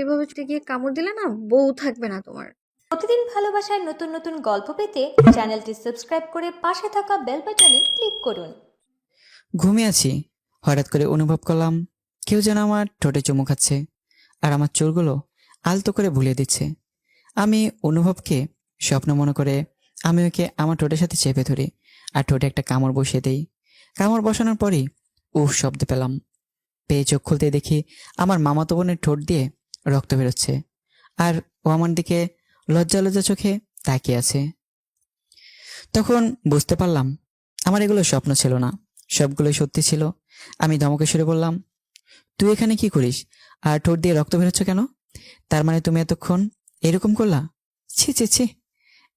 এভাবে ছুটে গিয়ে কামড় দিলে না বউ থাকবে না তোমার। প্রতিদিন ভালোবাসার নতুন নতুন গল্প পেতে চ্যানেলটি সাবস্ক্রাইব করে পাশে থাকা বেল বাটনে ক্লিক করুন। ঘুমিয়ে আছি, হঠাৎ করে অনুভব করলাম কেউ যেন আমার ঠোঁটে চুমু খাচ্ছে আর আমার চুলগুলো আলতো করে ভুলিয়ে দিচ্ছে। আমি অনুভবকে স্বপ্ন মনে করে আমি ওকে আমার ঠোঁটের সাথে চেপে ধরি আর ঠোঁটে একটা কামড় বসিয়ে দেই। কামড় বসানোর পরই উফ শব্দ পেলাম। পেয়ে চোখ খুলতে দেখি আমার মামাতো বোনের ঠোঁট দিয়ে রক্ত বেরোচ্ছে আর ও আমার দিকে লজ্জা লজ্জা চোখে তাকিয়ে আছে। তখন বুঝতে পারলাম আমার এগুলো স্বপ্ন ছিল না, সবগুলোই সত্যি ছিল। আমি ধমকে সরে বললাম, তুই এখানে কি করিস আর ঠোঁট দিয়ে রক্ত বেরোচ্ছে কেন? তার মানে তুমি এতক্ষণ এরকম করলা? ছি ছি ছি,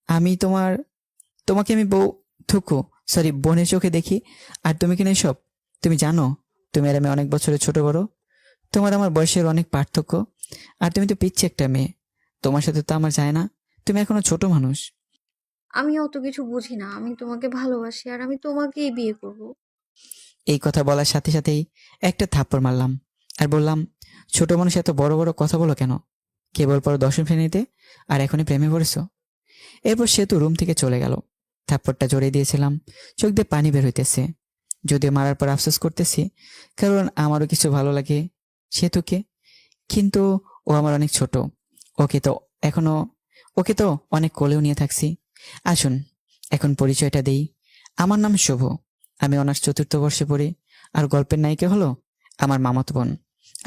আমি তোমাকে আমি বউ থুকু সরি বোনের চোখে দেখি আর তুমি কিনা এসব? তুমি জানো তুমি আর আমি অনেক বছরের ছোট বড়, তোমার আমার বয়সের অনেক পার্থক্য, আর তুমি তো পিচ্ছি একটা মেয়ে, তোমার সাথে তো আমার যায় না, তুমি এখনো ছোট মানুষ। আমি অত কিছু বুঝি না, আমি তোমাকে ভালোবাসি আর আমি তোমাকেই বিয়ে করব। এই কথা বলার সাথে সাথেই একটা থাপ্পড় মারলাম আর বললাম, ছোট মানুষ এত বড় বড় কথা বলো কেন? কেবল পর দশম শ্রেণীতে আর এখনই প্রেমে পড়েছো? এরপর সে তো রুম থেকে চলে গেল। থাপ্পড়টা জড়িয়ে দিয়েছিলাম, চোখ দিয়ে পানি বের হইতেছে। যদিও মারার পর আফসোস করতেছি, কারণ আমারও কিছু ভালো লাগে সেতুকে, কিন্তু ও আমার অনেক ছোট। ওকে তো এখনো ওকে তো অনেক কোলেও নিয়ে থাকছি। আসুন এখন পরিচয়টা দেই। আমার নাম শুভ, আমি অনার্স চতুর্থ বর্ষে পড়ি, আর গল্পের নায়িকা হলো আমার মামাতো বোন।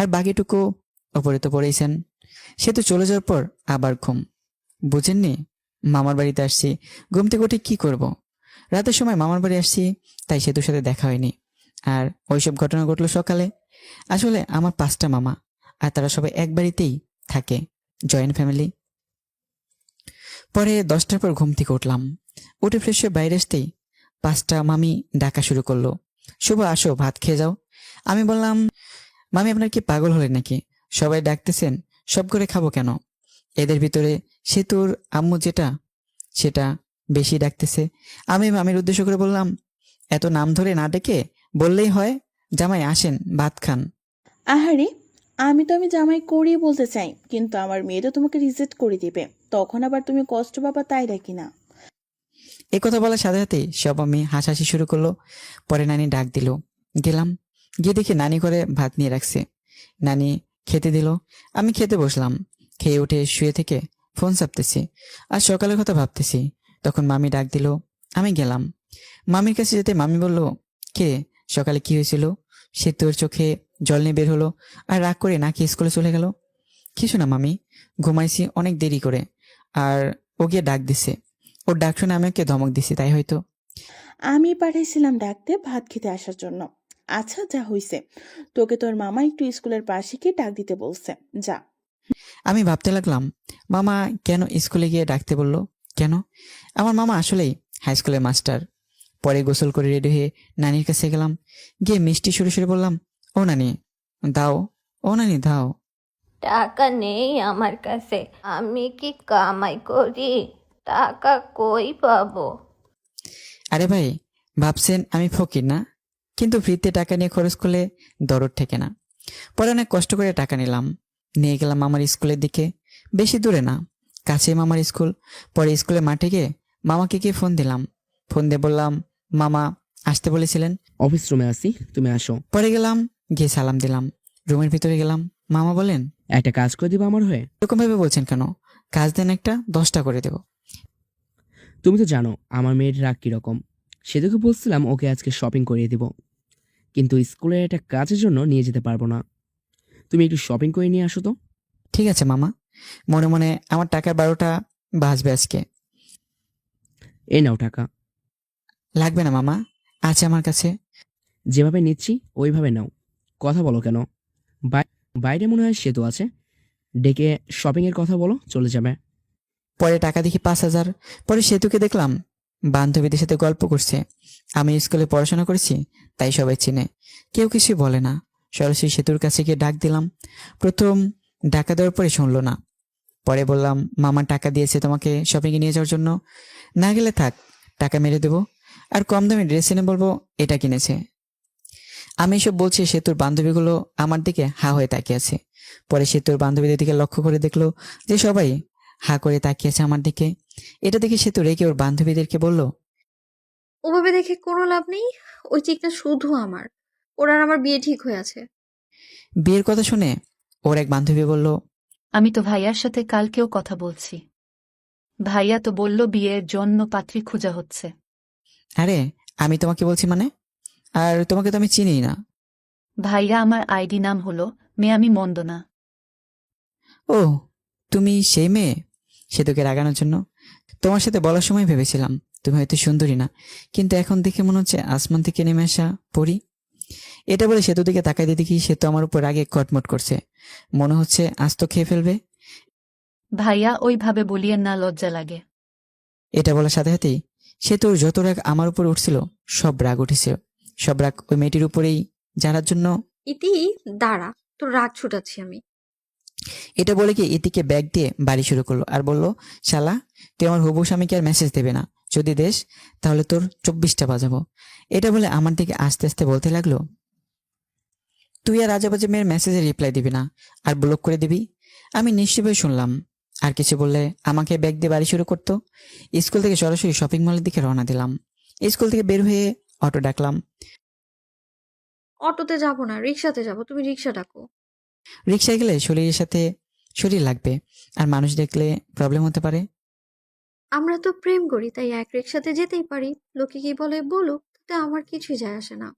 আর বাকিটুকু ওপরে তো পড়েইছেন। সে তো চলে যাওয়ার পর আবার ঘুম, বুঝেননি? মামার বাড়িতে আসছি, ঘুম থেকে উঠে কি করব? রাতের সময় মামার বাড়ি আসছি, তাই সেতুর সাথে দেখা হয়নি। আর ওইসব ঘটনা ঘটলো সকালে। আসলে আমার 5টা মামা, আর তারা সবাই এক বাড়িতেই থাকে, জয়েন্ট ফ্যামিলি। পরে 10টার পর ঘুম থেকে উঠলাম, উঠে ফ্রেশ হয়ে বাইরে আসতেই 5টা মামি ডাকা শুরু করলো, শুভ আসো ভাত খেয়ে যাও। আমি বললাম, মামি আপনার কি পাগল হলেন নাকি? সবাই ডাকতেছেন, সব করে খাবো কেন? এদের ভিতরে সেতুর আম্মু যেটা সেটা বেশি ডাকতেছে। আমি মামির উদ্দেশ্য করে বললাম, এত নাম ধরে না ডেকে বললেই হয়, জামাই আসেন ভাত খান। আহারে, আমি জামাই করেই বলতে চাই, কিন্তু আমার মেয়ে তো তোমাকে রিজেক্ট করে দিবে। তখন আবার তুমি কষ্ট পাবা, তাই নাকি না? এই কথা বলার সাথে সাথে সব আমি হাসাহাসি শুরু করলো। পরে নানি ডাক দিল, গেলাম, গিয়ে দেখি নানি করে ভাত নিয়ে রাখছে। নানি খেতে দিল, আমি খেতে বসলাম। খেয়ে উঠে শুয়ে থেকে ফোন চাপতেছি আর সকালের কথা ভাবতেছি। তখন মামি ডাক দিল, আমি গেলাম। মামির কাছে যেতে মামি বলল, কে সকালে কি হয়েছিল? সে তোর চোখে জল নিয়ে বের হলো আর রাগ করে নাকি স্কুলে চলে গেল। কিছু না মামি, ঘুমাইছি অনেক দেরি করে, আর ও গিয়ে ডাক দিছে, ওর ডাক শুনে আমি ওকে ধমক দিছি, তাই হয়তো। আমি পাঠাইছিলাম ডাকতে ভাত খেতে আসার জন্য। আচ্ছা, যা হইছে, তোকে তোর মামা একটু স্কুলের পাশে গিয়ে ডাক দিতে বলছে, যা। আমি ভাবতে লাগলাম, মামা কেন স্কুলে গিয়ে ডাকতে বলল? কেন? আমার মামা আসলেই হাই স্কুলের মাস্টার। পরে গোসল করে রেডি হয়ে নানির কাছে গেলাম, গিয়ে মিষ্টি সুরে সুরে বললাম, ও নানি দাও, ও নানি দাও। টাকা নেই আমার কাছে, আমি কি কামাই করি? টাকা কই পাবো? আরে ভাই, ভাবছেন আমি ফকির না? কিন্তু ফ্রিতে টাকা নিয়ে খরচ করলে দরদ ঠেকে না। পরে অনেক কষ্ট করে টাকা নিলাম, নিয়ে গেলাম মামার স্কুলের দিকে। বেশি দূরে না, কাছে মামার স্কুল। পরে স্কুলের মাঠে গিয়ে মামাকে গিয়ে ফোন দিলাম। ফোন দিয়ে বললাম, মামা আসতে বলেছিলেন। অফিস রুমে আছি, তুমি আসো। পরে গেলাম, গিয়ে সালাম দিলাম, রুমের ভিতরে গেলাম। মামা বলেন, একটা কাজ করে দিবা আমার হয়ে? এরকম ভাবে বলছেন কেন? কাজ দেন একটা, 10টা করে দেব। তুমি তো জানো আমার মেয়ের রাগ কিরকম। সেদিকে বলছিলাম ওকে আজকে শপিং করিয়ে দিব, কিন্তু স্কুলের একটা কাজের জন্য নিয়ে যেতে পারবো না। তুমি একটু শপিং করে নিয়ে আসো তো। ঠিক আছে মামা, মনে মনে আমার টাকার 12টা বাজবে আজকে। এই নাও টাকা। লাগবে না মামা, আছে আমার কাছে। যেভাবে নিচ্ছি ওইভাবে নাও, কথা বলো কেন? বাইরে মনে হয় সেতু আছে, ডেকে শপিং এর কথা বলো, চলে যাবে। পরে টাকা দেখি 5,000। পরে সেতুকে দেখলাম বান্ধবীদের সাথে গল্প করছে। আমি স্কুলে পড়াশোনা করেছি, তাই সবাই চিনে, কেউ কিছুই বলে না। সরাসরি সেতুর কাছে গিয়ে ডাক দিলাম। প্রথম ডাকা দেওয়ার পরে শুনলো না। পরে বললাম, মামা টাকা দিয়েছে তোমাকে শপিংয়ে নিয়ে যাওয়ার জন্য, না গেলে থাক, টাকা মেরে দেবো, আর কম দামে ড্রেস এনে বলবো এটা কিনেছে। আমি এসব বলছি, সেতুর বান্ধবীগুলো আমার দিকে হা হয়ে তাকিয়ে আছে। পরে সে তোর বান্ধবীদের দিকে লক্ষ্য করে দেখলো যে সবাই হা করে তাকিয়েছে আমার দিকে। এটা দেখে সে তো রেগে ওর বান্ধবীদেরকে বলল, ওভাবে দেখে কোনো লাভ নেই। ওই চিকটা শুধু আমার। ওর আর আমার বিয়ে ঠিক হয়ে আছে। বিয়ের কথা শুনে ওর এক বান্ধবী বলল, আমি তো ভাইয়ার সাথে কালকেও কথা বলছি। ভাইয়া তো বলল বিয়ের জন্য পাত্রী খোঁজা হচ্ছে। আরে আমি তোমাকে বলছি মানে? আর তোমাকে তো আমি চিনি না। ভাইয়া আমার আইডি নাম হলো মেয়ামি মন্দনা। ও, তুমি সেই মেয়ে? সেতুকে রাগানোর জন্য তোমার সাথে বলার সময় ভেবেছিলাম তুমি হয়তো সুন্দরী না, কিন্তু এখন দেখে মনে হচ্ছে আসমান থেকে নেমে আসা পরী। এটা বলে সেতু দিকে তাকাই দিয়ে দেখি সে তো আমার উপর রাগে কটমট করছে, মনে হচ্ছে আজ তো খেয়ে ফেলবে। ভাইয়া ওইভাবে বলিয়েন না, লজ্জা লাগে। এটা বলার সাথে সাথেই সে তোর যত রাগ আমার উপর উঠছিল সব রাগ উঠেছে, সব রাগ ওই মেয়েটির উপরেই, যার জন্য। ইতি, দাঁড়া, তোর রাগ ছুটাচ্ছি আমি। এটা বলে কি ইতিকে ব্যাগ দিয়ে বাড়ি শুরু করলো আর বলল, শালা তুই আমার হবু স্বামীকে আর মেসেজ দেবে না, যদি দেশ তাহলে তোর 24টা বাজাবো। এটা বলে আমার দিকে আস্তে আস্তে বলতে লাগলো, তুই আর আজেবাজে মেয়ের মেসেজে রিপ্লাই দিবি না আর ব্লক করে দিবি। আমি নিশ্চয়ই শুনলাম, আর কিছু বললে আমাকে ব্যাগ দিয়ে বাড়ি শুরু করতো। স্কুল থেকে সরাসরি শপিং মলের দিকে রওনা দিলাম। স্কুল থেকে বের হয়ে অটো ডাকলাম। অটোতে যাবো না, রিক্সাতে যাবো। তুমি রিক্সা ডাকো। রিক্সায় গেলে শরীরের সাথে শরীর লাগবে, আর মানুষ দেখলে প্রবলেম হতে পারে। আমরা তো প্রেম করি, তাই এক রিক্সাতে যেতেই পারি। লোকে কি বলে বলুক, তাতে আমার কিছুই যায় আসে না।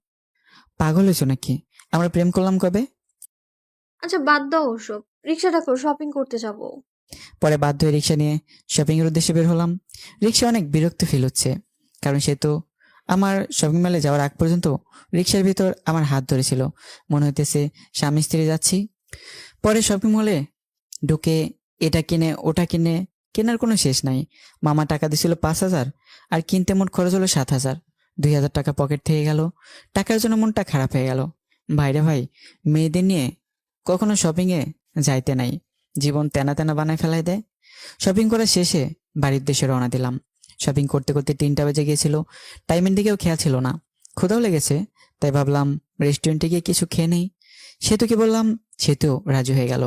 পাগল হয়েছো নাকি? আমরা প্রেম করলাম কবে? আচ্ছা বাদ দাও ওসব, রিক্সা ডাকো, শপিং করতে যাবো। পরে বাধ্য হয়ে রিক্সা নিয়ে শপিং এর উদ্দেশ্যে বের হলাম। রিক্সা অনেক বিরক্ত ফিল হচ্ছে, কারণ সে তো আমার শপিং মলে যাওয়ার আগ পর্যন্ত রিক্সার ভিতর আমার হাত ধরেছিল, মনে হইতেছে স্বামী স্ত্রী যাচ্ছি। পরে শপিং মলে ঢুকে এটা কিনে ওটা কিনে, কেনার কোনো শেষ নাই। মামা টাকা দিছিল 5,000, আর কিনতে মোট খরচ হলো 7,000। 2,000 টাকা পকেট থেকে গেল। টাকার জন্য মনটা খারাপ হয়ে গেল। ভাইরে ভাই, মেয়েদের নিয়ে কখনো শপিং এ যাইতে নাই, জীবন তেনা তেনা বানায় ফেলাই দেয়। শপিং করা শেষে বাড়ির উদ্দেশ্যে রওনা দিলাম। শপিং করতে করতে 3টা বেজে গিয়েছিল। টাইমের দিকেও খেয়াল ছিল না। ক্ষুধাও লেগেছে, তাই ভাবলাম রেস্টুরেন্টে গিয়ে কিছু খেয়ে নেই। সেতুকে বললাম, সেতুও রাজি হয়ে গেল।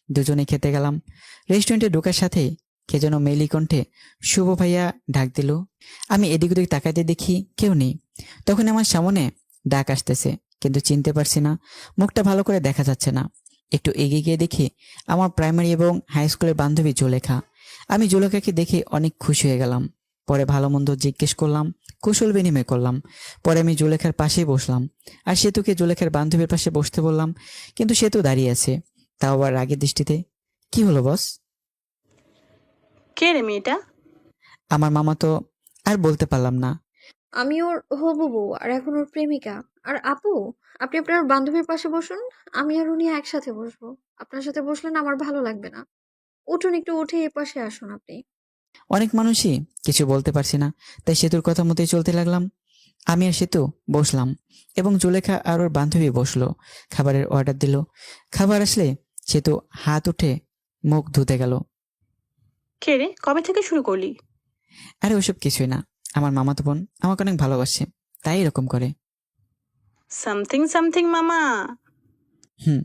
দুজনে খেতে গেলাম। রেস্টুরেন্টে ঢোকার সাথেই কে যেন মেলি কণ্ঠে শুভ ভাইয়া ডাক দিল। আমি এদিক ওদিক তাকাতে দেখি কেউ নেই। তখন আমার সামনে ডাক আসতেছে, কিন্তু চিনতে পারছি না, মুখটা ভালো করে দেখা যাচ্ছে না। একটু এগিয়ে গিয়ে দেখি আমার প্রাইমারি এবং হাই স্কুলের বান্ধবী জুলেখা। আমি জুলেখাকে দেখে অনেক খুশি হয়ে গেলাম। পরে ভালো মন্দ জিজ্ঞেস করলাম, কুশল বিনিময় করলাম। পরে আমি জুলেখার পাশেই বসলাম, আর সেতুকে জুলেখার বান্ধবীর পাশে বসতে বললাম, কিন্তু সেতু দাঁড়িয়ে আছে, তাও আবার রাগের দৃষ্টিতে। কি হলো বস? কে রে মেয়েটা? আমার মামা তো আর বলতে পারলাম না। আমি ওর হবু বউ, আর এখন ওর প্রেমিকা। আর আপু, আপনি আপনার বান্ধবীর পাশে বসুন। আমি আর উনি একসাথে বসবো। আপনার সাথে বসলে না আমার ভালো লাগবে না। উঠুন, একটু উঠে এ পাশে আসুন আপনি। অনেক মানুষই কিছু বলতে পারছি না, তাই সেতুর কথা মতোই চলতে লাগলাম। আমি আর সেতু বসলাম, এবং জুলেখা আর ওর বান্ধবী বসলো। খাবারের অর্ডার দিল। খাবার আসলে সেতু হাত উঠে মুখ ধুতে গেল। কে রে, কবে থেকে শুরু করলি? আরে ওসব কিছুই না, আমার মামাতো বোন আমাকে অনেক ভালোবাসে, তাই এরকম করে। সামথিং সামথিং মামা। হুম।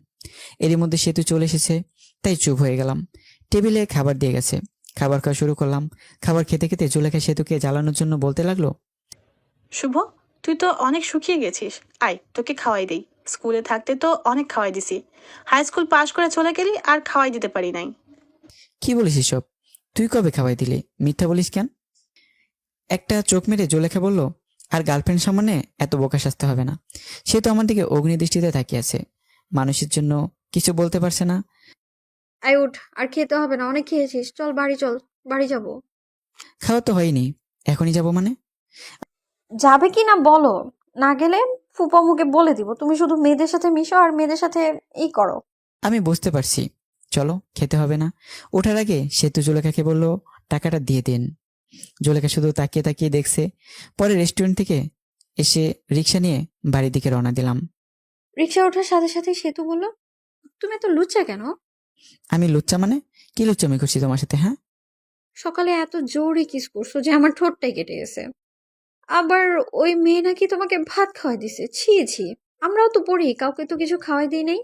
এরই মধ্যে সেতু চলে এসেছে, তাই চুপ হয়ে গেলাম। টেবিলে খাবার দিয়ে গেছে, খাবার খাওয়া শুরু করলাম। খাবার খেতে খেতে জুলেখা সেতুকে জ্বালানোর জন্য বলতে লাগলো, শুভ, তুই তো অনেক শুকিয়ে গেছিস, আয় তোকে খাওয়াই দেই। স্কুলে থাকতে তো অনেক খাওয়াই দিছি, হাই স্কুল পাশ করে চলে গেলি আর খাওয়াই দিতে পারি নাই। কি বলিস এসব? তুই কবে খাওয়াই দিলি? মিথ্যা বলিস কেন? একটা চোখ মেরে জুলেখা বলল, আর গার্লফ্রেন্ড সামনে এত বোকা সাজতে হবে না। সে তো আমার দিকে অগ্নি দৃষ্টিতে তাকিয়ে আছে, মানুষের জন্য কিছু বলতে পারছে না। আয় উঠ, আর খেতে হবে না, অনেক খেয়েছিস। চল বাড়ি চল, বাড়ি যাবো। খাওয়া তো হয়নি, এখনই যাব মানে? যাবে কি না বলো, না গেলে ফুপা মুখে বলে দিব তুমি শুধু মেয়েদের সাথে মিশো আর মেয়েদের সাথে এই করো। আমি বুঝতে পারছি, চলো খেতে হবে না। ওঠার আগে সেতু জুলেখাকে বলল, টাকাটা দিয়ে দিন। জুলেখা শুধু তাকিয়ে তাকিয়ে দেখছে। পরে রেস্টুরেন্ট থেকে এসে রিক্সা নিয়ে বাড়ির দিকে রওনা দিলাম। রিক্সা ওঠার সাথে সাথে সেতু বলল, তুমি এত লুচ্চা কেন? আমি লুচ্চা মানে? কি লুচ্চামি করছি তোমার সাথে? হ্যাঁ, সকালে এত জোরে কিস করছো যে আমার ঠোঁটটাই কেটে গেছে। আবার ওই মেয়ে নাকি তোমাকে ভাত খাওয়াই দিছে। ছি ছি, আমরাও তো পড়ি, কাউকে তো কিছু খাওয়াই দিই নাই।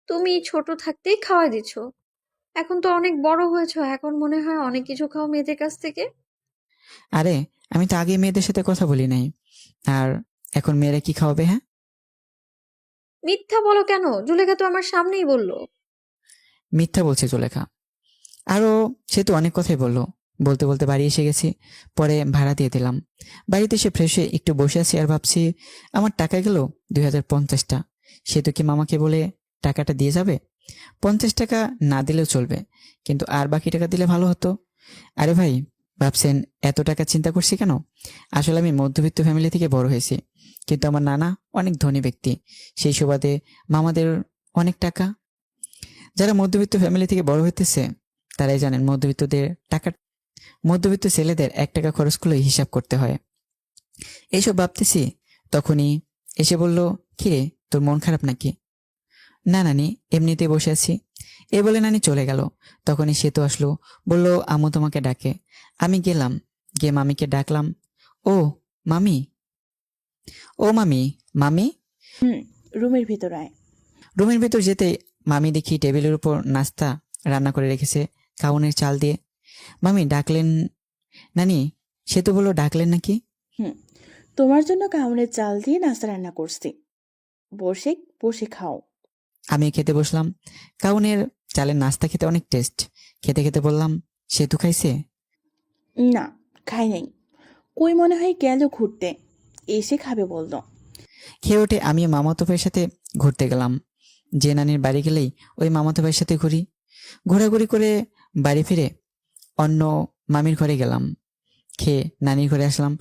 তুমি ছোট থাকতেই খাওয়াই দিচ্ছ। এখন তো অনেক বড় হয়েছো, এখন মনে হয় অনেক কিছু খাও মেয়েদের কাছ থেকে। আরে আমি তো আগে মেয়েদের সাথে কথা বলি নাই, আর এখন মেয়েরা কি খাওয়াবে? হ্যাঁ, মিথ্যা বলো কেন? জুলেখা তো আমার সামনেই বললো। মিথ্যা বলছে জুলেখা। আরও সে তো অনেক কথাই বললো। বলতে বলতে বাড়ি এসে গেছি, পরে ভাড়া দিয়ে দিলাম। বাড়িতে এসে ফ্রেশ হয়ে একটু বসে আছি আর ভাবছি, আমার টাকা গেল 2050টা। সে তো কি মামাকে বলে টাকাটা দিয়ে যাবে? 50 টাকা না দিলেও চলবে, কিন্তু আর বাকি টাকা দিলে ভালো হতো। আরে ভাই, ভাবছেন এত টাকা চিন্তা করছি কেন? আসলে আমি মধ্যবিত্ত ফ্যামিলি থেকে বড় হয়েছি, কিন্তু আমার নানা অনেক ধনী ব্যক্তি। সেই সুবাদে মামাদের অনেক টাকা। যারা মধ্যবিত্ত ফ্যামিলি থেকে বড় হইতেছে তারাই জানেন মধ্যবিত্ত ছেলেদের 1 টাকা খরচ করলে হিসাব করতে হয়। এইসব ভাবতেছি, তখনই এসে বলল, কিরে তোর মন খারাপ নাকি? না নানি, এমনিতেই বসে আছি। এ বলে নানি চলে গেল। তখনই সে তো আসলো, বলল আম্মু তোমাকে ডাকে। আমি গেলাম, গিয়ে মামিকে ডাকলাম। ও মামি, ও মামি, মামি। রুমের ভিতর আয়। রুমের ভেতর যেতে মামি দেখি টেবিলের উপর নাস্তা রান্না করে রেখেছে, কাউনের চাল দিয়ে। মামি ডাকলেন? নানি, সে তো বললো ডাকলেন নাকি? তোমার জন্য কাউনের চাল দিয়ে নাস্তা রান্না করছি। বসে বসে খাও। আমি খেতে বসলাম। কাউনের চালের নাস্তা খেতে অনেক টেস্ট। খেতে খেতে বললাম, সেতু খাইছে? না, খাই নাই। কই মনে হয় গেল ঘুরতে, এসে খাবে বলল। খেয়ে উঠে আমি মামাতো ভাইয়ের সাথে ঘুরতে গেলাম। যে নানির বাড়ি গেলেই ওই মামাতো ভাইয়ের সাথে ঘুরি। ঘোরাঘুরি করে বাড়ি ফিরে অন্য মামির ঘরে গেলাম। খেয়ে নানির ঘরে আসলাম।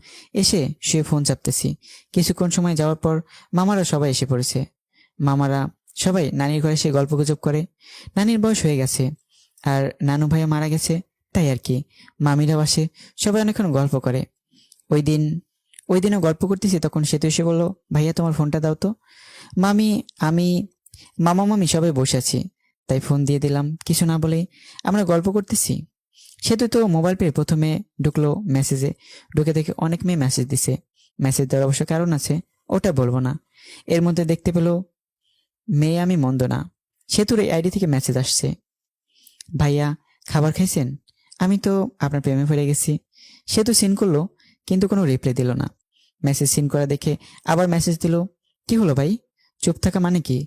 এসে শুয়ে ফোন চাপতেছি। কিছুক্ষণ সময় যাওয়ার পর মামারা সবাই এসে পড়েছে। মামারা সবাই নানির ঘরে এসে গল্পগুজব করে। নানির বয়স হয়ে গেছে আর নানু ভাইয়া মারা গেছে, তাই আর কি। মামিরাও আসে, সবাই অনেকক্ষণ গল্প করে। ওই দিন ওই দিনও গল্প করতেছি, তখন সে তো এসে বললো, ভাইয়া তোমার ফোনটা দাও তো। মামি, আমি, মামা মামি সবাই বসে আছি, তাই ফোন দিয়ে দিলাম। কিছু না বলেই আমরা গল্প করতেছি। সে তো মোবাইল পেয়ে প্রথমে ঢুকলো মেসেজে। ঢুকে দেখে অনেক মেয়ে মেসেজ দিছে। মেসেজ দেওয়ার অবশ্য কারণ আছে, ওটা বলবো না। এর মধ্যে দেখতে পেলো মেয়ে আমি মন্দ না। সেতুর এই আইডি থেকে মেসেজ আসছে, ভাইয়া খাবার খাইছেন? আমি তো আপনার প্রেমে পড়ে গেছি। সে তো সিন করলো, কিন্তু কোনো রিপ্লাই দিল না। মেসেজ সিন করা দেখে আবার মেসেজ দিল, কি হলো ভাই, চুপ থাকা মানে কি?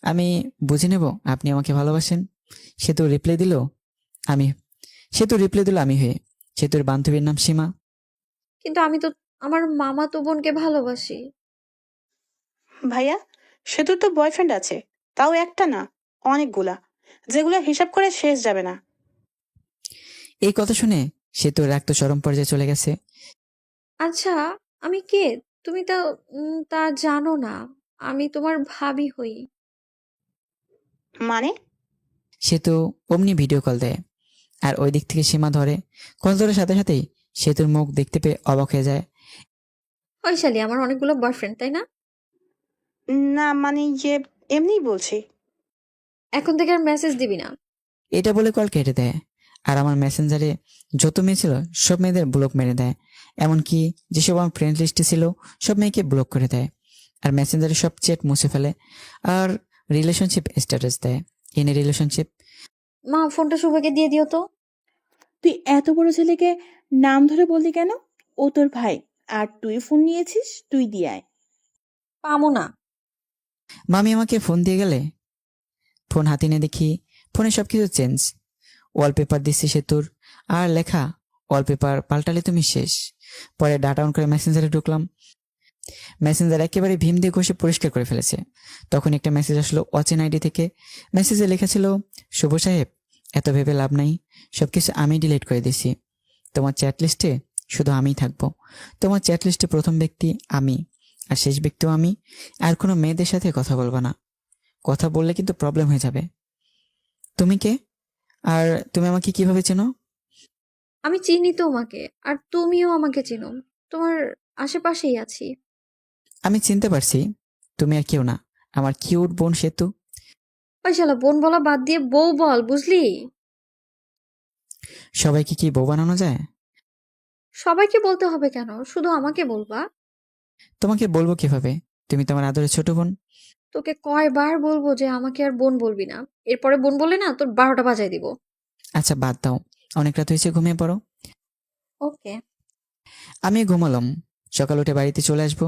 আমি বুঝে নেব আপনি আমাকে ভালোবাসেন। সে তো রিপ্লাই দিল আমি আমি হয়ে। সেতুর বান্ধবীর নাম সীমা। কিন্তু আমি তো আমার মামাতো বোনকে ভালোবাসি। ভাইয়া, সেতুর তো বয়ফ্রেন্ড আছে, তাও একটা না, অনেকগুলা, যেগুলো হিসাব করে শেষ যাবে না। এই কথা শুনে সেতুর রাগ তো চরম পর্যায়ে চলে গেছে। আচ্ছা, আমি কে? তুমি তা তা জানো না। আমি তোমার ভাবি হই। মানে? সেতু অমনি ভিডিও কল দেয়, আর ওই দিক থেকে সীমা ধরে। কল ধরার সাথে সাথেই সেতুর মুখ দেখতে পেয়ে অবাক হয়ে যায়। বৈশালী আমার অনেকগুলো বয়ফ্রেন্ড, তাই না? না মানে ইয়ে, এমনিই বলছি। এখন থেকে আর মেসেজ দিবি না। এটা বলে কল কেটে দেয়। আর আমার মেসেঞ্জারে যত মেয়ে ছিল সব মেয়েদের ব্লক মেরে দেয়। এমনকি যেসব আমার ফ্রেন্ড লিস্টে ছিল সব মেয়েকে ব্লক করে দেয়। আর মেসেঞ্জারে সব চ্যাট মুছে ফেলে। আর রিলেশনশিপ স্ট্যাটাস দেয়, ইন রিলেশনশিপ। মা, ফোনটা শুভকে দিয়ে দিও তো। তুই এত বড় ছেলেকে নাম ধরে বললি কেন? ও তোর ভাই, আর তুই ফোন নিয়েছিস, তুই দিয়ে আয়। পামো না। মামি আমাকে ফোন দিয়ে গেলে ফোন হাতে নিয়ে দেখি ফোনে সবকিছু চেঞ্জ। ওয়ালপেপার দিচ্ছি সেতুর, আর লেখা, ওয়ালপেপার পাল্টালে তুমি শেষ। পরে ডাটা অন করে মেসেঞ্জারে ঢুকলাম। মেসেঞ্জার একেবারে ভীম দিয়ে ঘষে পরিষ্কার করে ফেলেছে। তখন একটা মেসেজ আসলো অচেন আইডি থেকে। মেসেজে লেখা ছিল, শুভ সাহেব, এত ভেবে লাভ নাই, সবকিছু আমি ডিলিট করে দিছি। তোমার চ্যাট লিস্টে শুধু আমিই থাকবো। তোমার চ্যাট লিস্টে প্রথম ব্যক্তি আমি, আর শেষ ব্যক্তিও আমি। আর কোনো মেয়েদের সাথে কথা বলবা না, কথা বললে কিন্তু প্রবলেম হয়ে যাবে। তুমি কে? আর তুমি আমাকে কিভাবে চেনো? আমি চিনি তোমাকে, আর তুমিও আমাকে চিনো। তোমার আশেপাশেই আছি। আমি চিনতে পারছি, তুমি আর কেউ না, আমার কিউট বোন সেতু। বৈশালা, বোন বলা বাদ দিয়ে বউ বল, বুঝলি? সবাইকে কি বউ বানানো যায়? সবাইকে বলতে হবে কেন? শুধু আমাকে বলবা। তোমাকে বলবো কিভাবে? তুমি তো আমার আদরের ছোট বোন। তোকে কয়বার বলবো যে আমাকে আর বোন বলবি না? এরপরে বোন বললে না তোর 12টা বাজায় দিব। আচ্ছা বাদ দাও, অনেক রাত হয়েছে, ঘুমিয়ে পড়ো। ওকে। আমি ঘুমালাম। সকাল উঠে বাড়িতে চলে আসবো।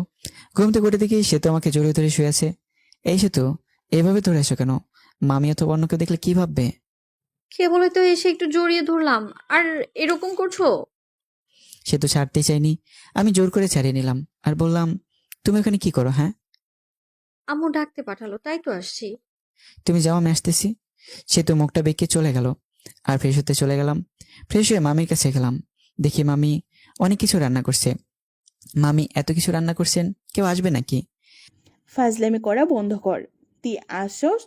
ঘুম থেকে উঠে দেখি সে তো আমাকে জড়িয়ে ধরে শুয়ে আছে। এই সে তো, এভাবে ধরে আছো কেন? মামি অথবা অন্য কেউ দেখলে কি ভাববে? কে বলে তো এসে একটু জড়িয়ে ধরলাম, আর এরকম করছো? সে তো ছাড়তেই চাইনি। আমি জোর করে ছাড়িয়ে নিলাম আর বললাম, তুমি ওখানে কি করো হ্যাঁ? আম্মু ডাকতে পাঠালো, তাই তো আসছি। তুমি যাও, আমি আসতেছি। সে তো মুখটা বেঁকে চলে গেল। আর ফ্রেশ হতে চলে গেলাম। ফ্রেশ হয়ে মামির কাছে গেলাম। দেখি মামি অনেক কিছু রান্না করছে। মামি এত কিছু রান্না করছেন, কেউ আসবে নাকি? ফাজলামি করা বন্ধ কর। তুই আসস,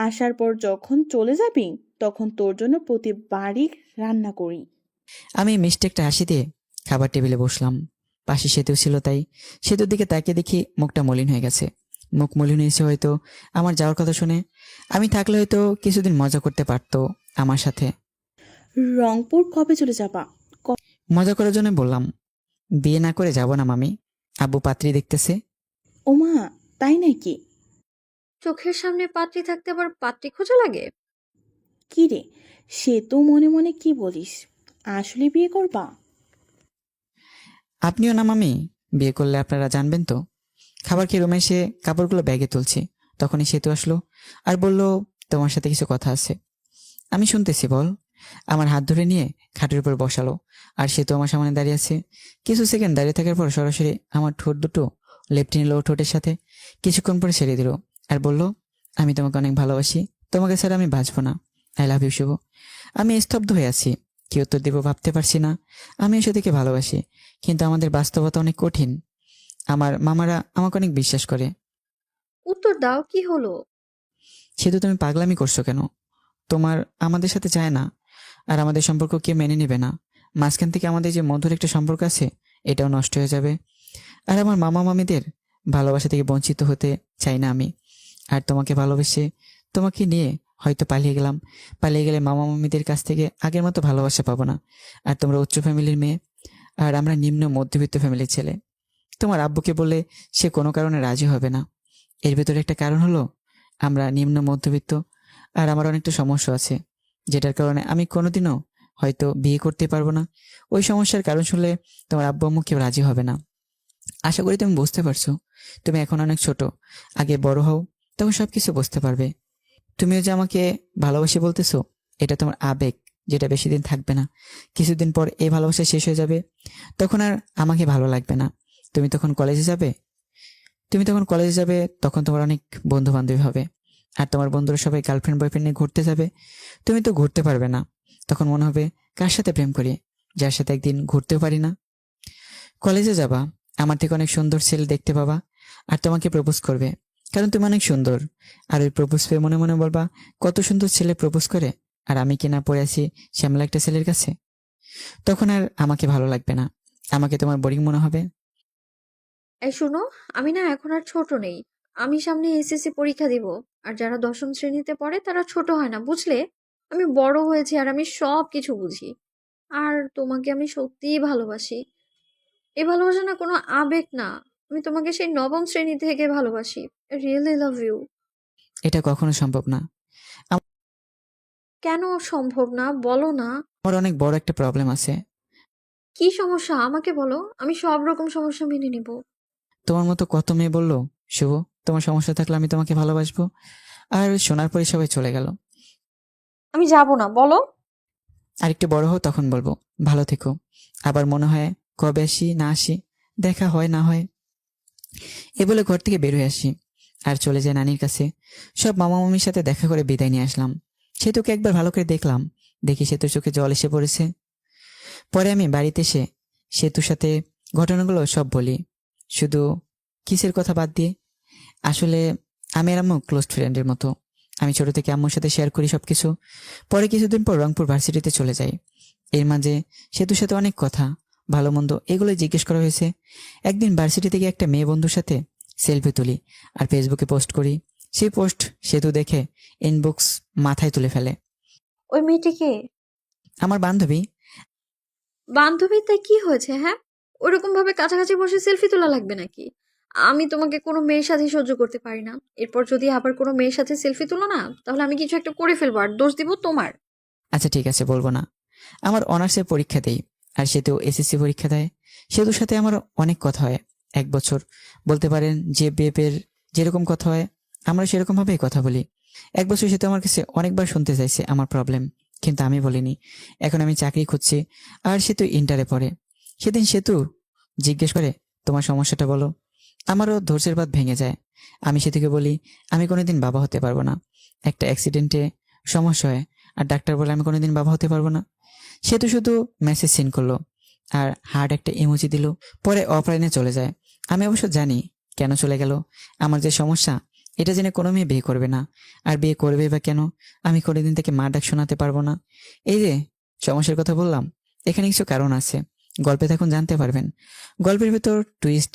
আসার পর যখন চলে যাবি তখন তোর জন্য প্রতিবারই রান্না করি। আমি মিষ্টি একটা হাসি দিয়ে খাবার টেবিলে বসলাম। পাশে সেতু ছিল, তাই সেতুর দিকে তাকিয়ে দেখি মুখটা মলিন হয়ে গেছে। মুখ মলিন হয়েছে হয়তো আমার যাওয়ার কথা শুনে। আমি থাকলে হয়তো কিছুদিন মজা করতে পারতো আমার সাথে। রংপুর কবে চলে যাবা? মজা করার জন্য বললাম, বিয়ে না করে যাব না মামি, আব্বু পাত্রী দেখতেছে। ওমা, তাই নাকি? চোখের সামনে পাত্রী থাকতে আবার পাত্রী খোঁজা লাগে? কি রে, সে তো মনে মনে কি বলিস? আসলে বিয়ে করবা? আপনিও না মামি, বিয়ে করলে আপনারা জানবেন তো। খাবার খেয়ে রুমে এসে কাপড়গুলো ব্যাগে তুলছি, তখনই সেতু আসলো আর বলল, তোমার সাথে কিছু কথা আছে। আমি শুনতেছি, বল। আমার হাত ধরে নিয়ে খাটের উপর বসালো। আর সেতু আমার সামনে দাঁড়িয়ে আছে। কিছু সেকেন্ড দাঁড়িয়ে থাকার পর সরাসরি আমার ঠোঁট দুটো লেপটে নিল ঠোঁটের সাথে। কিছুক্ষণ পরে ছেড়ে দিল আর বলল, আমি তোমাকে অনেক ভালোবাসি, তোমাকে ছাড়া আমি বাঁচবো না। আই লাভ ইউ শুভ। আমি স্তব্ধ হয়ে আছি, কি উত্তর দিব ভাবতে পারছি না। আমি সেদিকে ভালোবাসি, কিন্তু আমাদের বাস্তবতা অনেক কঠিন। আমার মামারা আমাকে অনেক বিশ্বাস করে। উত্তর দাও, কি হলো? সেতু, তুমি পাগলামি করছো কেন? তোমার আমাদের সাথে যায় না, আর আমাদের সম্পর্ক কেউ মেনে নেবে না। মাঝখান থেকে আমাদের যে মধুর একটা সম্পর্ক আছে, এটাও নষ্ট হয়ে যাবে। আর আমার মামা মামিদের ভালোবাসা থেকে বঞ্চিত হতে চাই না আমি। আর তোমাকে ভালোবেসে তোমাকে নিয়ে হয়তো পালিয়ে গেলাম। পালিয়ে গেলে মামা মামিদের কাছ থেকে আগের মতো ভালোবাসা পাবো না। আর তোমরা উচ্চ ফ্যামিলির মেয়ে, আর আমরা নিম্ন মধ্যবিত্ত ফ্যামিলির ছেলে। তোমার আব্বুকে বলে সে কোনো কারণে রাজি হবে না। এর ভেতরে একটা কারণ হলো, আমরা নিম্ন মধ্যবিত্ত, আর আমার অনেকটা সমস্যা আছে, যেটার কারণে আমি কোনোদিনও হয়তো বিয়ে করতে পারবো না। ওই সমস্যার কারণ শুনলে তোমার আব্বু আম্মু কেউ রাজি হবে না। আশা করি তুমি বুঝতে পারছো। তুমি এখন অনেক ছোট, আগে বড় হও, তখন সবকিছু বুঝতে পারবে। তুমিও যে আমাকে ভালোবাসি বলতেছো, এটা তোমার আবেগ, যেটা বেশি দিন থাকবে না। কিছুদিন পর এই ভালোবাসা শেষ হয়ে যাবে, তখন আর আমাকে ভালো লাগবে না। তুমি তখন কলেজে যাবে। তখন তোমার অনেক বন্ধু বান্ধবী হবে, আর তোমার বন্ধুরা সবাই গার্লফ্রেন্ড বয়ফ্রেন্ড নিয়ে ঘুরতে যাবে। তুমি তো ঘুরতে পারবে না। তখন মনে হবে, কার সাথে প্রেম করি, যার সাথে একদিন ঘুরতেও পারি না। কলেজে যাবা, আমার থেকে অনেক সুন্দর ছেলে দেখতে পাবা, আর তোমাকে প্রপোজ করবে, কারণ তুমি অনেক সুন্দর। আর ওই প্রপোজ পেয়ে মনে মনে বলবা, কত সুন্দর ছেলে প্রপোজ করে, আর আমি কিনা পড়ে আছি শ্যামলা একটা ছেলের কাছে। তখন আর আমাকে ভালো লাগবে না, আমাকে তোমার বোরিং মনে হবে। এই শোনো, আমি না এখন আর ছোট নেই। আমি সামনে এসএসসি পরীক্ষা দিব। আর যারা 10ম শ্রেণীতে পড়ে তারা ছোট হয় না, বুঝলে? আমি বড় হয়েছি আর আমি সব কিছু বুঝি। আর তোমাকে আমি সত্যিই ভালোবাসি। এই ভালোবাসা না কোনো আবেগ না। আমি তোমাকে সেই 9ম শ্রেণী থেকে ভালোবাসি। I really love you. এটা কখনো সম্ভব না। কেন সম্ভব না বলো না? আমার অনেক বড় একটা প্রবলেম আছে। কি সমস্যা আমাকে বলো, আমি সব রকম সমস্যা মেনে নিব। তোমার মতো কত মেয়ে বললো, শুভ, তোমার সমস্যা থাকলে আমি তোমাকে ভালোবাসবো। আর শোনার পরে সবাই চলে গেল। আমি যাব না, বলো। আর একটু বড় হও, তখন বলবো, ভালো থেকো। আবার মনে হয়, কবে আসি না আসি, দেখা হয় না হয়। এ বলে ঘর থেকে বের হয়ে আসি আর চলে যায় নানির কাছে। সব মামা মামির সাথে দেখা করে বিদায় নিয়ে আসলাম। সেতুকে একবার ভালো করে দেখলাম, দেখি সেতুর চোখে জল এসে পড়েছে। পরে আমি বাড়িতে এসে সেতুর সাথে ঘটনাগুলো সব বলি, শুধু কিসের কথা বাদ দিয়ে। আসলে আমি আর আম্মু ক্লোজ ফ্রেন্ডের মতো। আমি ছোট থেকে আম্মুর সাথে শেয়ার করি সবকিছু। পরে কিছুদিন পর রংপুর ভার্সিটিতে চলে যাই। এর মাঝে সেতুর সাথে অনেক কথা, ভালো মন্দ, এগুলো জিজ্ঞেস করা হয়েছে। একদিন ভার্সিটি থেকে একটা মেয়ে বন্ধুর সাথে সেলফি তুলি আর ফেসবুকে পোস্ট করি। সেই পোস্ট সেতু দেখে ইনবক্স মাথায় তুলে ফেলে। ওই মেয়েটিকে আমার বান্ধবী। বান্ধবী, তাই কি হয়েছে? হ্যাঁ, ওরকম ভাবে কাছাকাছি বসে সেলফি তোলা লাগবে নাকি? আমি তোমাকে কোনো মেয়ের সাথে সহ্য করতে পারি না। এরপর যদি আবার কোনো মেয়ের সাথে সেলফি তুলো না, তাহলে আমি কিছু একটা করে ফেলবো আর দোষ দিব তোমার। আচ্ছা ঠিক আছে, বলবো না। আমার অনার্সের পরীক্ষা দেই, আর সে তো এসএসসি পরীক্ষা দেয়। সেতুর সাথে আমার অনেক কথা হয়। 1 বছর বলতে পারেন যে বেপের যেরকম কথা হয় আমরা সেরকম ভাবেই কথা বলি। 1 বছর সে তো আমার কাছে অনেকবার শুনতে চাইছে আমার প্রবলেম, কিন্তু আমি বলিনি। এখন আমি চাকরি খুঁজছি, আর সে তো ইন্টারে পড়ে। সেদিন সেতু জিজ্ঞেস করে, তোমার সমস্যাটা বলো। আমারও ধৈর্যের বাঁধ ভেঙে যায়। আমি সেতুকে বলি, আমি কোনোদিন বাবা হতে পারবো না। একটা অ্যাক্সিডেন্টে সমস্যা হয়, আর ডাক্তার বলে আমি কোনোদিন বাবা হতে পারবো না। সে তো শুধু মেসেজ সেন্ড করলো আর হার্ট একটা ইমোজি দিল, পরে অফলাইনে চলে যায়। আমি অবশ্য জানি কেন চলে গেল। আমার যে সমস্যা এটা জেনে কোনো মেয়ে বিয়ে করবে না, আর বিয়ে করবে বা কেন? আমি কোনোদিন থেকে মা ডাক শোনাতে পারবো না। এই যে সমস্যার কথা বললাম, এখানে কিছু কারণ আছে, গল্পে তখন জানতে পারবেন। গল্পের ভিতর টুইস্ট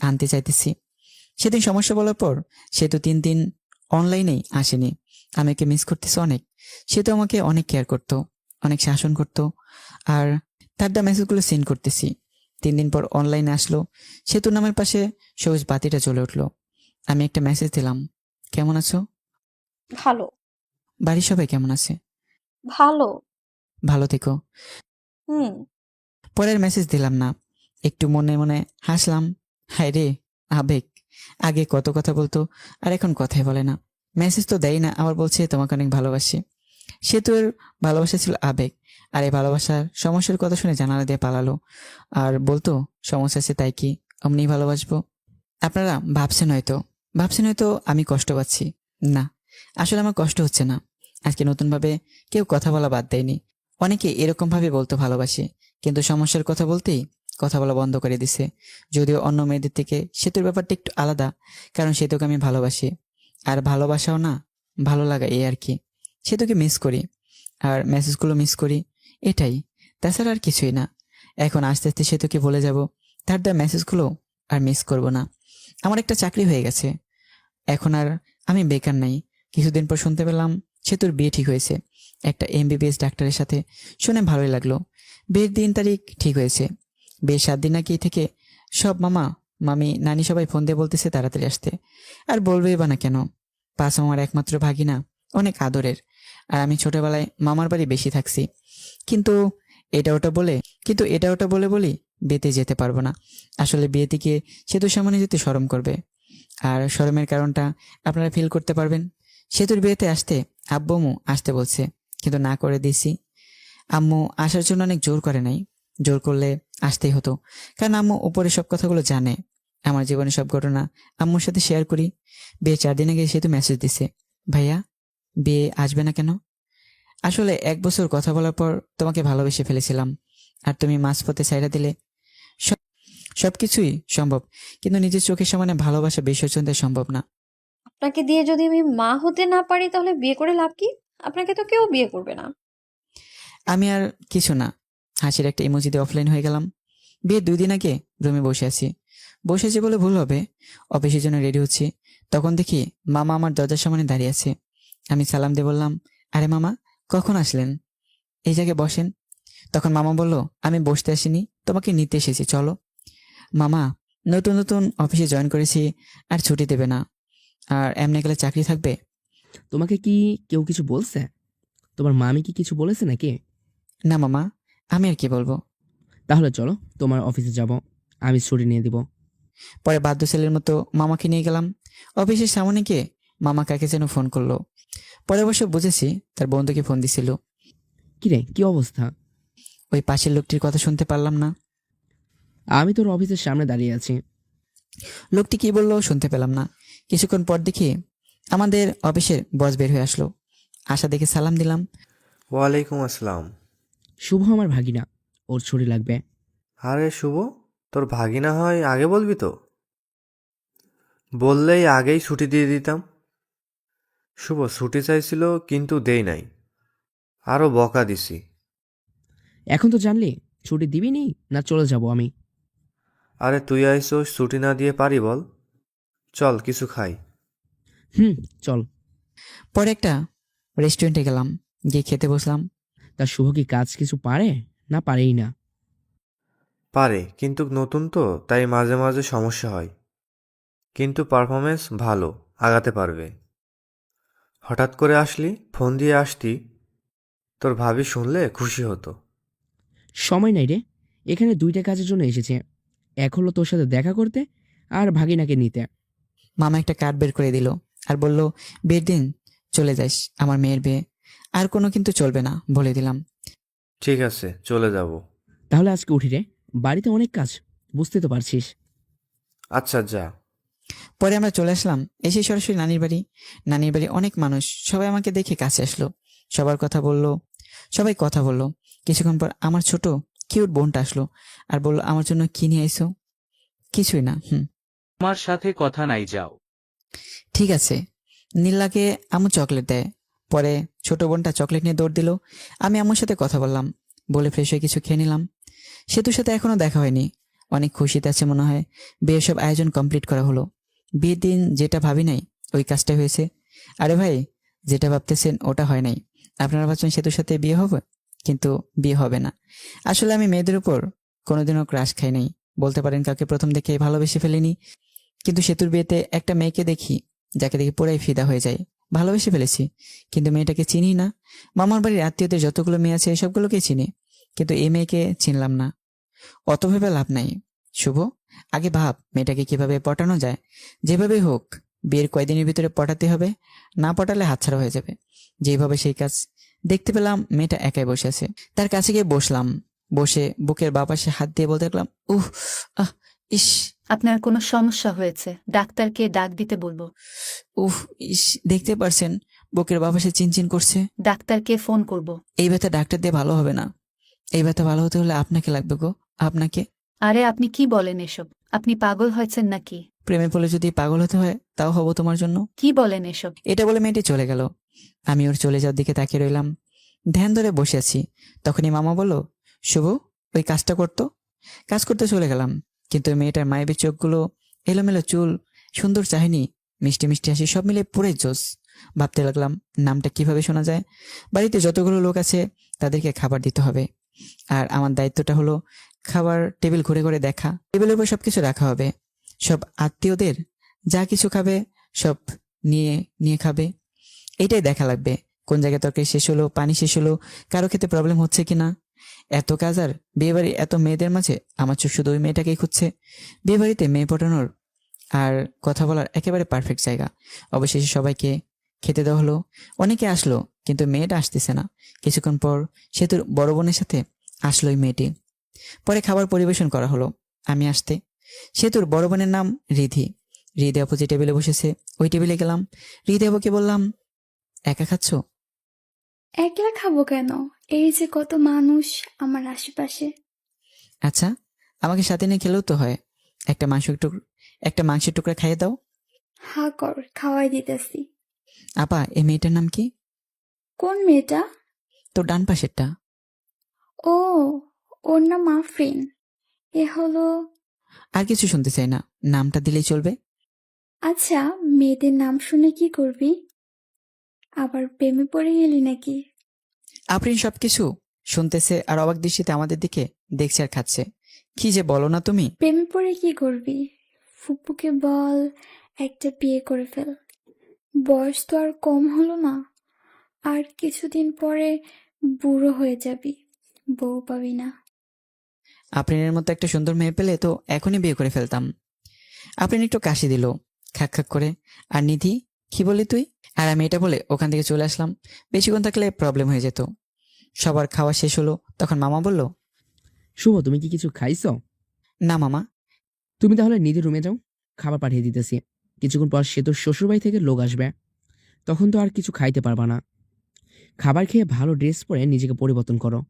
আনতে চাইতেছি। সেদিন সমস্যা বলার পর সে তো 3 দিন অনলাইনেই আসেনি। আমি ওকে মিস করতেছি অনেক। সে তো আমাকে অনেক কেয়ার করতো, অনেক শাসন করতো, আর তার দা মেসেজগুলো সেন্ড করতেছি। 3 দিন পর অনলাইনে আসলো। সেতুর নামের পাশে সবুজ বাতিটা জ্বলে উঠলো। আমি একটা মেসেজ দিলাম, কেমন আছো? ভালো। বাড়ির সবাই কেমন আছে? ভালো। ভালো থেকো। হুম। পরের মেসেজ দিলাম না, একটু মনে মনে হাসলাম। হায় রে, আবেগ। আগে কত কথা বলতো, আর এখন কথাই বলে না। মেসেজ তো দেয় না, আবার বলছে তোমাকে অনেক ভালোবাসি। সে তো এর ভালোবাসা ছিল আবেগ, আর এই ভালোবাসার সমস্যার কথা শুনে জানালা দিয়ে পালালো। আর বলতো সমস্যা আছে তাই কি অমনি ভালোবাসবো? আপনারা ভাবছেন হয়তো আমি কষ্ট পাচ্ছি। না, আসলে আমার কষ্ট হচ্ছে না। আজকে নতুন ভাবে কেউ কথা বলা বাদ দেয়নি। অনেকে এরকম ভাবে বলতো ভালোবাসি, কিন্তু সমস্যার কথা বলতেই কথা বলা বন্ধ করে দিছে। যদিও অন্য মেয়েদের থেকে সেতুর ব্যাপারটা একটু আলাদা, কারণ সেতুকে আমি ভালোবাসি। আর ভালোবাসাও না, ভালো লাগা, এই আর কি। সেতুকে মিস করি, আর মেসেজগুলো মিস করি, এটাই। তাছাড়া আর কিছুই না। এখন আস্তে আস্তে সেতুকে বলে যাব, তার দেওয়া মেসেজগুলো আর মিস করব না। আমার একটা চাকরি হয়ে গেছে, এখন আর আমি বেকার নাই। কিছুদিন পর শুনতে পেলাম সেতুর বিয়ে ঠিক হয়েছে একটা এমবিবিএস ডাক্তারের সাথে। শুনে ভালোই লাগলো। বিয়ের দিন তারিখ ঠিক হয়েছে। বিয়ের 7 দিন আগে থেকে সব মামা মামি নানি সবাই ফোন দিয়ে বলতেছে তাড়াতাড়ি আসতে। আর বলবেই বা না কেন, পাঁচ আমার একমাত্র ভাগিনা, অনেক আদরের। আর আমি ছোটবেলায় মামার বাড়ি বেশি থাকছি। কিন্তু এটা ওটা বলে বলি বিয়েতে যেতে পারবো না। আসলে বিয়েতে গিয়ে সেতুর সামনে যেতে শরম করবে, আর শরমের কারণটা আপনারা ফিল করতে পারবেন। সেতুর বিয়েতে আসতে আব্বু আম্মু আসতে বলছে, কিন্তু না করে দিয়েছি। আম্মু আসার জন্য অনেক জোর করে নাই, জোর করলে আসতেই হতো, কারণ আম্মু উপরে সব কথাগুলো জানে। আমার জীবনের সব ঘটনা আম্মুর সাথে শেয়ার করি। বিয়ে 4 দিন আগে সেতু মেসেজ দিছে, ভাইয়া বিয়ে আসবে না কেন? আসলে 1 বছর কথা বলার পর তোমাকে ভালোবেসে ফেলেছিলাম, আর তুমি মাঝপথে ছাইড়া দিলে। সব- সবকিছুই সম্ভব, কিন্তু নিজের চোখের সামনে ভালোবাসা বিসর্জন দেওয়া সম্ভব না। আপনাকে দিয়ে যদি আমি মা হতে না পারি, তাহলে বিয়ে করে লাভ কি? আপনাকে তো কেউ বিয়ে করবে না। আমি আর কিছু না, হাসির একটা ইমোজি দিয়ে অফলাইন হয়ে গেলাম। বিয়ের 2 দিন আগে রুমে বসে আছি বলে ভুল হবে, অফিসের জন্য রেডি হচ্ছি। তখন দেখি মামা আমার দরজার সামনে দাঁড়িয়ে আছে। আমি সালাম দিয়ে বললাম, আরে মামা, কখন আসলেন? এই জায়গায় বসেন। তখন মামা বলল, আমি বসতে আসিনি, তোমাকে নিতে এসেছি, চলো। মামা, নতুন নতুন অফিসে জয়েন করেছি, আর ছুটি দেবে না, আর এমনি গেলে চাকরি থাকবে। তোমাকে কি কেউ কিছু বলছে? তোমার মামি কি কিছু বলেছে নাকি? না মামা, আমি আর কি বলবো। তাহলে চলো, তোমার অফিসে যাব, আমি ছুটি নিয়ে দিব। পরে বাধ্য ছেলের মতো মামাকে নিয়ে গেলাম। অফিসের সামনে গিয়ে মামা কাকে যেন ফোন করলো। পরে অবশ্য বুঝেছি তার বন্ধুকে ফোন দিছিল। কিরে, কি অবস্থা? ওই পাশের লোকটির কথা শুনতে পারলাম না। আমি তোর অফিসের সামনে দাঁড়িয়ে আছি। লোকটি কি বললো শুনতে পেলাম না। কিছুক্ষণ পর দেখি আমাদের অফিসের বস বের হয়ে আসলো। আশা দেখে সালাম দিলাম। ওয়ালাইকুম আসসালাম। শুভ আমার ভাগিনা, ওর ছুটি লাগবে। আরে শুভ, তোর ভাগিনা হয় আগে বলবি তো, বললেই আগেই ছুটি দিয়ে দিতাম। শুভ ছুটি চাইছিল কিন্তু দেই নাই, আরও বকা দিছি। এখন তো জানলি, ছুটি দিবি নি না চলে যাব আমি? আরে তুই আইসোস, ছুটি না দিয়ে পারি বল? চল কিছু খাই। হুম, চল। পরে একটা রেস্টুরেন্টে গেলাম, গিয়ে খেতে বসলাম। তা শুভ কি কাজ কিছু পারে না পারেই না? পারে, কিন্তু নতুন তো, তাই মাঝে মাঝে সমস্যা হয়। কিন্তু পারফরমেন্স ভালো, আগাতে পারবে। হঠাৎ করে আসলি, ফোন দিয়ে আসতি, তোর ভাবি শুনলে খুশি হতো। সময় নাই রে, এখানে 2টা কাজের জন্য এসেছে। এক হলো তোর সাথে দেখা করতে, আর ভাগিনাকে নিতে। মামা একটা কার্ড বের করে দিল আর বলল, বিয়ের দিন চলে যাস, আমার মেয়ের বিয়ে। আর কোনো কিন্তু চলবে না, বলে দিলাম। ঠিক আছে, চলে যাব। তাহলে আজকে উঠি রে, বাড়িতে অনেক কাজ, বুঝতে তো পারছিস। আচ্ছা, যা। পরে আমরা চলে আসলাম, এসে সরাসরি নানির বাড়ি। নানির বাড়ি অনেক মানুষ, সবাই আমাকে দেখে কাছে আসলো, সবার কথা বললো, সবাই কথা বললো। কিছুক্ষণ পর আমার ছোট কিউট বোনটা আসলো আর বলল, আমার জন্য কি নিয়ে আইছো? কিছুই না। আমার সাথে কথা নাই, যাও। ঠিক আছে। নীলাকে আম্মু চকলেট দেয়। পরে ছোট বোনটা চকলেট নিয়ে দৌড় দিল। আমি আম্মুর সাথে কথা বললাম, বলে ফ্রেশ হয়ে কিছু খেয়ে নিলাম। সেতুর সাথে এখনো দেখা হয়নি, অনেক খুশিতে আছে মনে হয়। বিয়ের সব আয়োজন কমপ্লিট করা হলো। বিয়ের দিন যেটা ভাবি নাই ওই কাজটা হয়েছে। আরে ভাই, যেটা ভাবতেছেন ওটা হয় নাই। আপনারা ভাবছেন সেতুর সাথে বিয়ে হবে, কিন্তু বিয়ে হবে না। আসলে আমি মেয়েদের উপর কোনোদিনও ক্রাশ খাই নাই, বলতে পারেন কাউকে প্রথম দেখে ভালোবেসে ফেলিনি। কিন্তু সেতুর বিয়েতে একটা মেয়েকে দেখি, যাকে দেখে পুরাই ফিদা হয়ে যায়, ভালোবেসে ফেলেছি। কিন্তু মেয়েটাকে চিনি না। মামার বাড়ির আত্মীয়দের যতগুলো মেয়ে আছে সবগুলোকে চিনি, কিন্তু এই মেয়েকে চিনলাম না। অত ভেবে লাভ নাই শুভ, আগে ভাব মেয়েটাকে কিভাবে পটানো যায়। যেভাবে হোক বিয়ের কয়দিনের ভিতরে পটাতে হবে, না পটালে হাতছাড়া হয়ে যাবে। যেভাবে সেই কাজ। দেখতে পেলাম মেয়েটা একাই বসে আছে, তার কাছে গিয়ে বসলাম। বসে বুকের বাঁ পাশে হাত দিয়ে বলতে লাগলাম, উহ, আহ, ইস, আপনার কোনো সমস্যা হয়েছে, ডাক্তারকে ডাক দিতে বলবো। উহ, ইস, দেখতে পারছেন বুকের বাঁ পাশে চিনচিন করছে। ডাক্তারকে ফোন করব। এই ব্যথা ডাক্তার দিয়ে ভালো হবে না। এই ব্যথা ভালো হতে হলে আপনাকে লাগবে গো, আপনাকে। আরে আপনি কি বলেন এসব? আপনি পাগল হয়েছেন নাকি? প্রেমে পড়লে যদি পাগল হতে হয় তাও হবো তোমার জন্য। কি বলেন এসব? এটা বলে মেয়েটি চলে গেল। আমি ওর চলে যাওয়ার দিকে তাকিয়ে রইলাম, ধ্যান ধরে বসে আছি। তখনই মামা বলল, শুভ, ওই কাজটা করতো। কাজ করতে চলে গেলাম, কিন্তু ওই মেয়েটার মায়াবী চোখগুলো, এলোমেলো চুল, সুন্দর চাহনি, মিষ্টি মিষ্টি হাসি, সব মিলে পুরো জোস। ভাবতে লাগলাম নামটা কিভাবে শোনা যায়। বাড়িতে যতগুলো লোক আছে তাদেরকে খাবার দিতে হবে, আর আমার দায়িত্বটা হলো খাবার টেবিল ঘুরে ঘুরে দেখা। টেবিলের উপর সবকিছু রাখা হবে, সব আত্মীয়দের যা কিছু খাবে সব নিয়ে নিয়ে খাবে। এটাই দেখা লাগবে, কোন জায়গায় তরকারি শেষ হলো, পানি শেষ হলো, কারো খেতে প্রবলেম হচ্ছে কিনা। এত কাজ আর বিয়ে বাড়ি, এত মেয়েদের মাঝে আমার চোখ শুধু ওই মেয়েটাকেই খুঁজছে। বিয়ে বাড়িতে মেয়ে পটানোর আর কথা বলার একেবারে পারফেক্ট জায়গা। অবশেষে সবাইকে খেতে দেওয়া হলো। অনেকে আসলো, কিন্তু মেয়েটা আসতেছে না। কিছুক্ষণ পর সেতুর বড় বোনের সাথে আসলো ওই মেয়েটি। পরে খাবার পরিবেশন করা হলো। আমি আসতে সেতুর বড় বোনের নাম রিধি। রিধি আপু যে টেবিলে বসেছে ওই টেবিলে গেলাম। রিধি আপুকে বললাম, একা খাচ্ছ? একলা খাবো কেন? এই যে কত মানুষ আমার আশেপাশে। আচ্ছা, আমাকে সাথে নিয়ে খেলেও তো হয়। একটা মাংসের টুকরা খাইয়ে দাও। হা কর, খাওয়াই দিতেছি। আপা, এই মেয়েটার নাম কি? কোন মেয়েটা? তো ডান পাশেরটা। ও, ওর নাম আফরিন। এ হলো। আর কিছু শুনতে চাই না, নামটা দিলেই চলবে। আচ্ছা, মেয়েদের নাম শুনে কি করবি? আবার প্রেমে পড়ে গেলি নাকি? আফরিন সবকিছু শুনতেছে আর অবাক দৃষ্টিতে আমাদের দিকে দেখছে আর খাচ্ছে। কি যে বলো না তুমি। প্রেমে পড়ে কি করবি? ফুপুকে বল একটা বিয়ে করে ফেল। বয়স তো আর কম হলো না। আর কিছুদিন পরে বুড়ো হয়ে যাবি, বউ পাবি না। আফরিনের মতো একটা সুন্দর মেয়ে পেলে তো এখনই বিয়ে করে ফেলতাম। আফরিন একটু কাশি দিল খাক খাক করে। আর নিধি, কি বলি তুই? আর আমি এটা বলে ওখান থেকে চলে আসলাম। বেশিক্ষণ থাকলে প্রবলেম হয়ে যেত। সবার খাওয়া শেষ হলো, তখন মামা বলল, শুভ, তুমি কি কিছু খাইছো? না মামা। তুমি তাহলে নিজের রুমে যাও, খাবার পাঠিয়ে দিতেছি। কিছুক্ষণ পর সেতুর শ্বশুরবাড়ি থেকে লোক আসবে, তখন তো আর কিছু খাইতে পারবা না। খাবার খেয়ে ভালো ড্রেস পরে নিজেকে পরিবর্তন করো,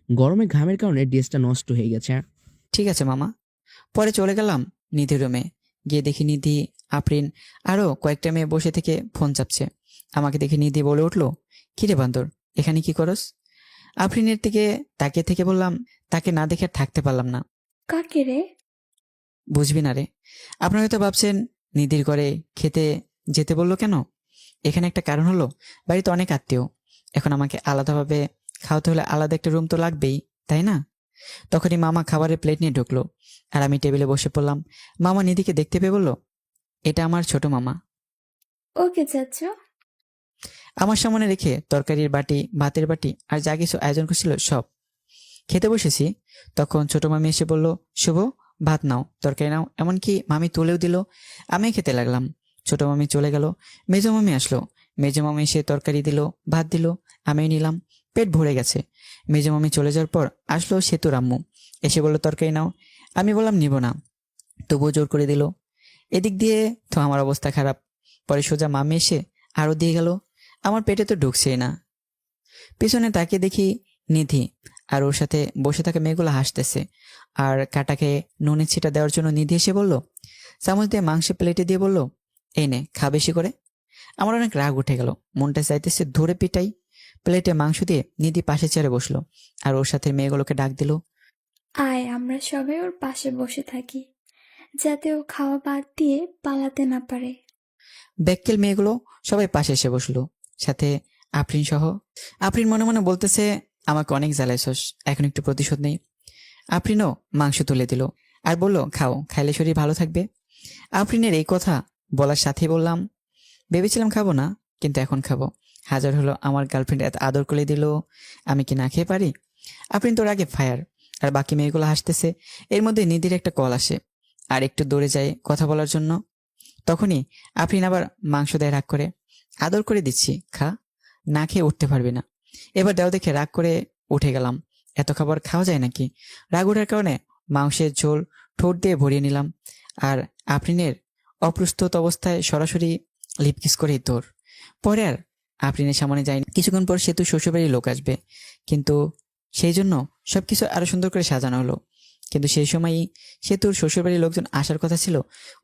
গরমে ঘামের কারণে ড্রেসটা নষ্ট হয়ে গেছে। ঠিক আছে মামা। পরে চলে গেলাম নিধির রুমে। গিয়ে দেখি নিধি, আফরিন আরো কয়েকটা মেয়ে বসে থেকে ফোন চাপছে। আমাকে দেখে নিধি বলে উঠলো, কিরে বান্দর, এখানে কি করস? আফরিনের দিকে তাকিয়ে থেকে বললাম, তাকে না দেখে আর থাকতে পারলাম না। কাকে রে? বুঝবি না রে। আপনারা হয়তো ভাবছেন নিধির ঘরে খেতে যেতে বললো কেন। এখানে একটা কারণ হলো, বাড়িতে অনেক আত্মীয়, এখন আমাকে আলাদাভাবে খাওয়াতে হলে আলাদা একটা রুম তো লাগবেই, তাই না? তখনই মামা খাবারের প্লেট নিয়ে ঢুকলো আর আমি টেবিলে বসে পড়লাম। মামা নিধিকে দেখতে পেয়ে বলল, এটা আমার ছোট মামা। ওকে চাচু। আমার সামনে রেখে তরকারির বাটি, ভাতের বাটি আর যা কিছু আয়োজন করছিল সব। খেতে বসেছি, তখন ছোট মামি এসে বলল, শুভ, ভাত নাও, তরকারি নাও। এমনকি মামি তুলেও দিল। আমি খেতে লাগলাম। ছোট মামি চলে গেল, মেজো মামি আসলো। মেজো মামি এসে তরকারি দিল, ভাত দিল, আমি নিলাম। পেট ভরে গেছে। মেজো মামি চলে যাওয়ার পর আসলো সেতুর আম্মু, এসে বলল তরকারি নাও। আমি বললাম নিব না, তবুও জোর করে দিল। এদিক দিয়ে তো আমার অবস্থা খারাপ। পরে সোজা মামি এসে আরো দিয়ে গেল। আমার পেটে তো ঢুকছেই না। পিছনে তাকিয়ে দেখি নিধি আর ওর সাথে বসে থাকা মেয়েগুলো হাসতেছে। আর কাটাকে নুনের ছিটা দেওয়ার জন্য নিধি এসে বলল, চামচ দিয়ে মাংস প্লেটে দিয়ে বলল, এই নে, খা বেশি করে। আমার অনেক রাগ উঠে গেল, মনটা চাইতেছে ধরে পিটাই। প্লেটে মাংস দিয়ে নিধি পাশে চেয়ারে বসলো আর ওর সাথে মেয়েগুলোকে ডাক দিল। আয়, আমরা সবাই ওর পাশে বসে থাকি, যাতে ও খাওয়া বাদ দিয়ে পালাতে না পারে। ব্যাক্কেল মেয়েগুলো সবাই পাশে এসে বসলো, সাথে আফরিন সহ। আফরিন মনে মনে বলতেছে, আমাকে অনেক জ্বালাইছস, এখন একটু প্রতিশোধ নেই। আফরিনও মাংস তুলে দিল আর বলল, খাও, খাইলে শরীর ভালো থাকবে। আফরিনের এই কথা বলার সাথেই বললাম, ভেবেছিলাম খাবো না, কিন্তু এখন খাবো। হাজার হলো আমার গার্লফ্রেন্ড এত আদর করে দিল, আমি কি না খেয়ে পারি? আফরিন তোর আগে ফায়ার। আর বাকি মেয়েগুলো হাসতেছে। এর মধ্যে নিধির একটা কল আসে আর একটু দৌড়ে যায় কথা বলার জন্য। তখনই আফরিন আবার মাংস দেয় রাগ করে। আদর করে দিচ্ছি, খা, না খেয়ে উঠতে পারবি না। এবার দেও দেখে রাগ করে উঠে গেলাম। এত খাবার খাওয়া যায় নাকি? রাগ ওঠার কারণে মাংসের ঝোল ঠোঁট দিয়ে ভরিয়ে নিলাম। আর আফরিনের অপ্রস্তুত অবস্থায় সরাসরি লিপকিস করেই তোর। পরে আর আফরিনের সামনে যায়নি। কিছুক্ষণ পর সেতু শ্বশুরবাড়ির লোক আসবে, কিন্তু সেই জন্য সবকিছু আরো সুন্দর করে সাজানো হলো। কিন্তু সেই সময়ই সেতুর শ্বশুরবাড়ির লোকজন আসার কথা ছিল।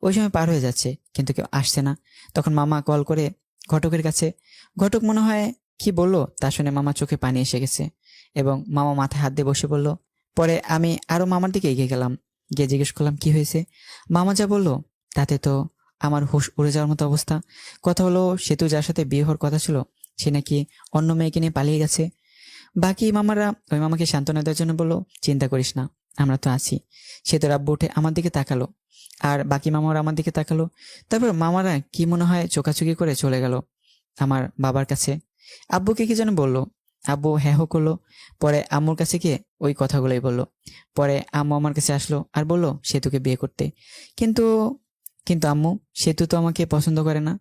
ওই সময় পার হয়ে যাচ্ছে, কিন্তু কেউ আসছে না। তখন মামা কল করে ঘটকের কাছে। ঘটক মনে হয় কি বললো তা শুনে মামা চোখে পানি এসে গেছে এবং মামা মাথায় হাত দিয়ে বসে বলল। পরে আমি আরো মামার দিকে এগিয়ে গেলাম, গিয়ে জিজ্ঞেস করলাম কি হয়েছে। মামা যা বলল তাতে তো আমার হুঁশ উড়ে যাওয়ার মতো অবস্থা। কথা হলো, সেতু যার সাথে বিয়ে হওয়ার কথা ছিল সে নাকি অন্য মেয়েকে নিয়ে পালিয়ে গেছে। বাকি মামারা ওই মামাকে সান্ত্বনা দেওয়ার জন্য বললো, চিন্তা করিস না, আমরা তো আছি। সেতুর আব্বু উঠে আমার দিকে তাকালো আর বাকি মামারা আমার দিকে তাকালো। তারপর মামারা কি মনে হয় চোখাচুকি করে চলে গেল আমার বাবার কাছে। আব্বুকে কি যেন বললো, আব্বু হ্যাঁ হো করলো। পরে আম্মুর কাছে গিয়ে ওই কথাগুলোই বললো। পরে আম্মু আমার কাছে আসলো আর বললো সেতুকে বিয়ে করতে। কিন্তু কিন্তু আম্মু, সেতু তো আমাকে পছন্দ করে না।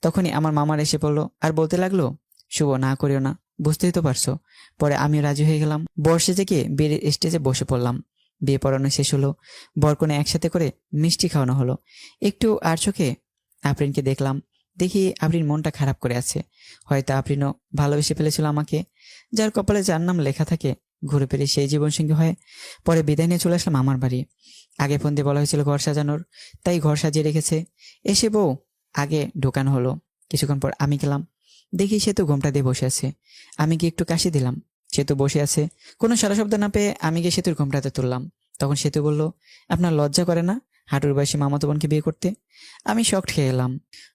তখনই আমার মামার এসে পড়লো আর বলতে লাগলো, শুভ, না করিও না, বুঝতেই তো পারছো। পরে আমিও রাজি হয়ে গেলাম। বর্ষে থেকে বিয়ের স্টেজে বসে পড়লাম। বিয়ে পড়ানো শেষ হলো, বরকনে একসাথে করে মিষ্টি খাওয়ানো হলো। একটু আর চোখে আফরিনকে দেখলাম। দেখি আফরিন মনটা খারাপ করে আছে। হয়তো আফরিনও ভালোবেসে ফেলেছিল আমাকে। যার কপালে যার নাম লেখা থাকে, ঘুরে ফিরে সেই জীবনসঙ্গী হয়। পরে বিদায় নিয়ে চলে আসলাম আমার বাড়ি। আগে ফোন দিয়ে বলা হয়েছিল ঘর সাজানোর, তাই ঘর সাজিয়ে রেখেছে। এসে বউ আগে ঢোকানো হলো। কিছুক্ষণ পর আমি গেলাম, দেখি সে তো ঘোমটা দিয়ে বসে আছে। আমি গিয়ে একটু কাশি দিলাম, সেতু বসে আছে। কোনো সারা শব্দ না পেয়ে আমি গিয়ে সেতুর ঘোমটাতে তুললাম। তখন সেতু বলল, আপনার লজ্জা করে না হাঁটুর বয়সী মামাতো বোনকে বিয়ে করতে? আমি শকড খেয়ে এলাম।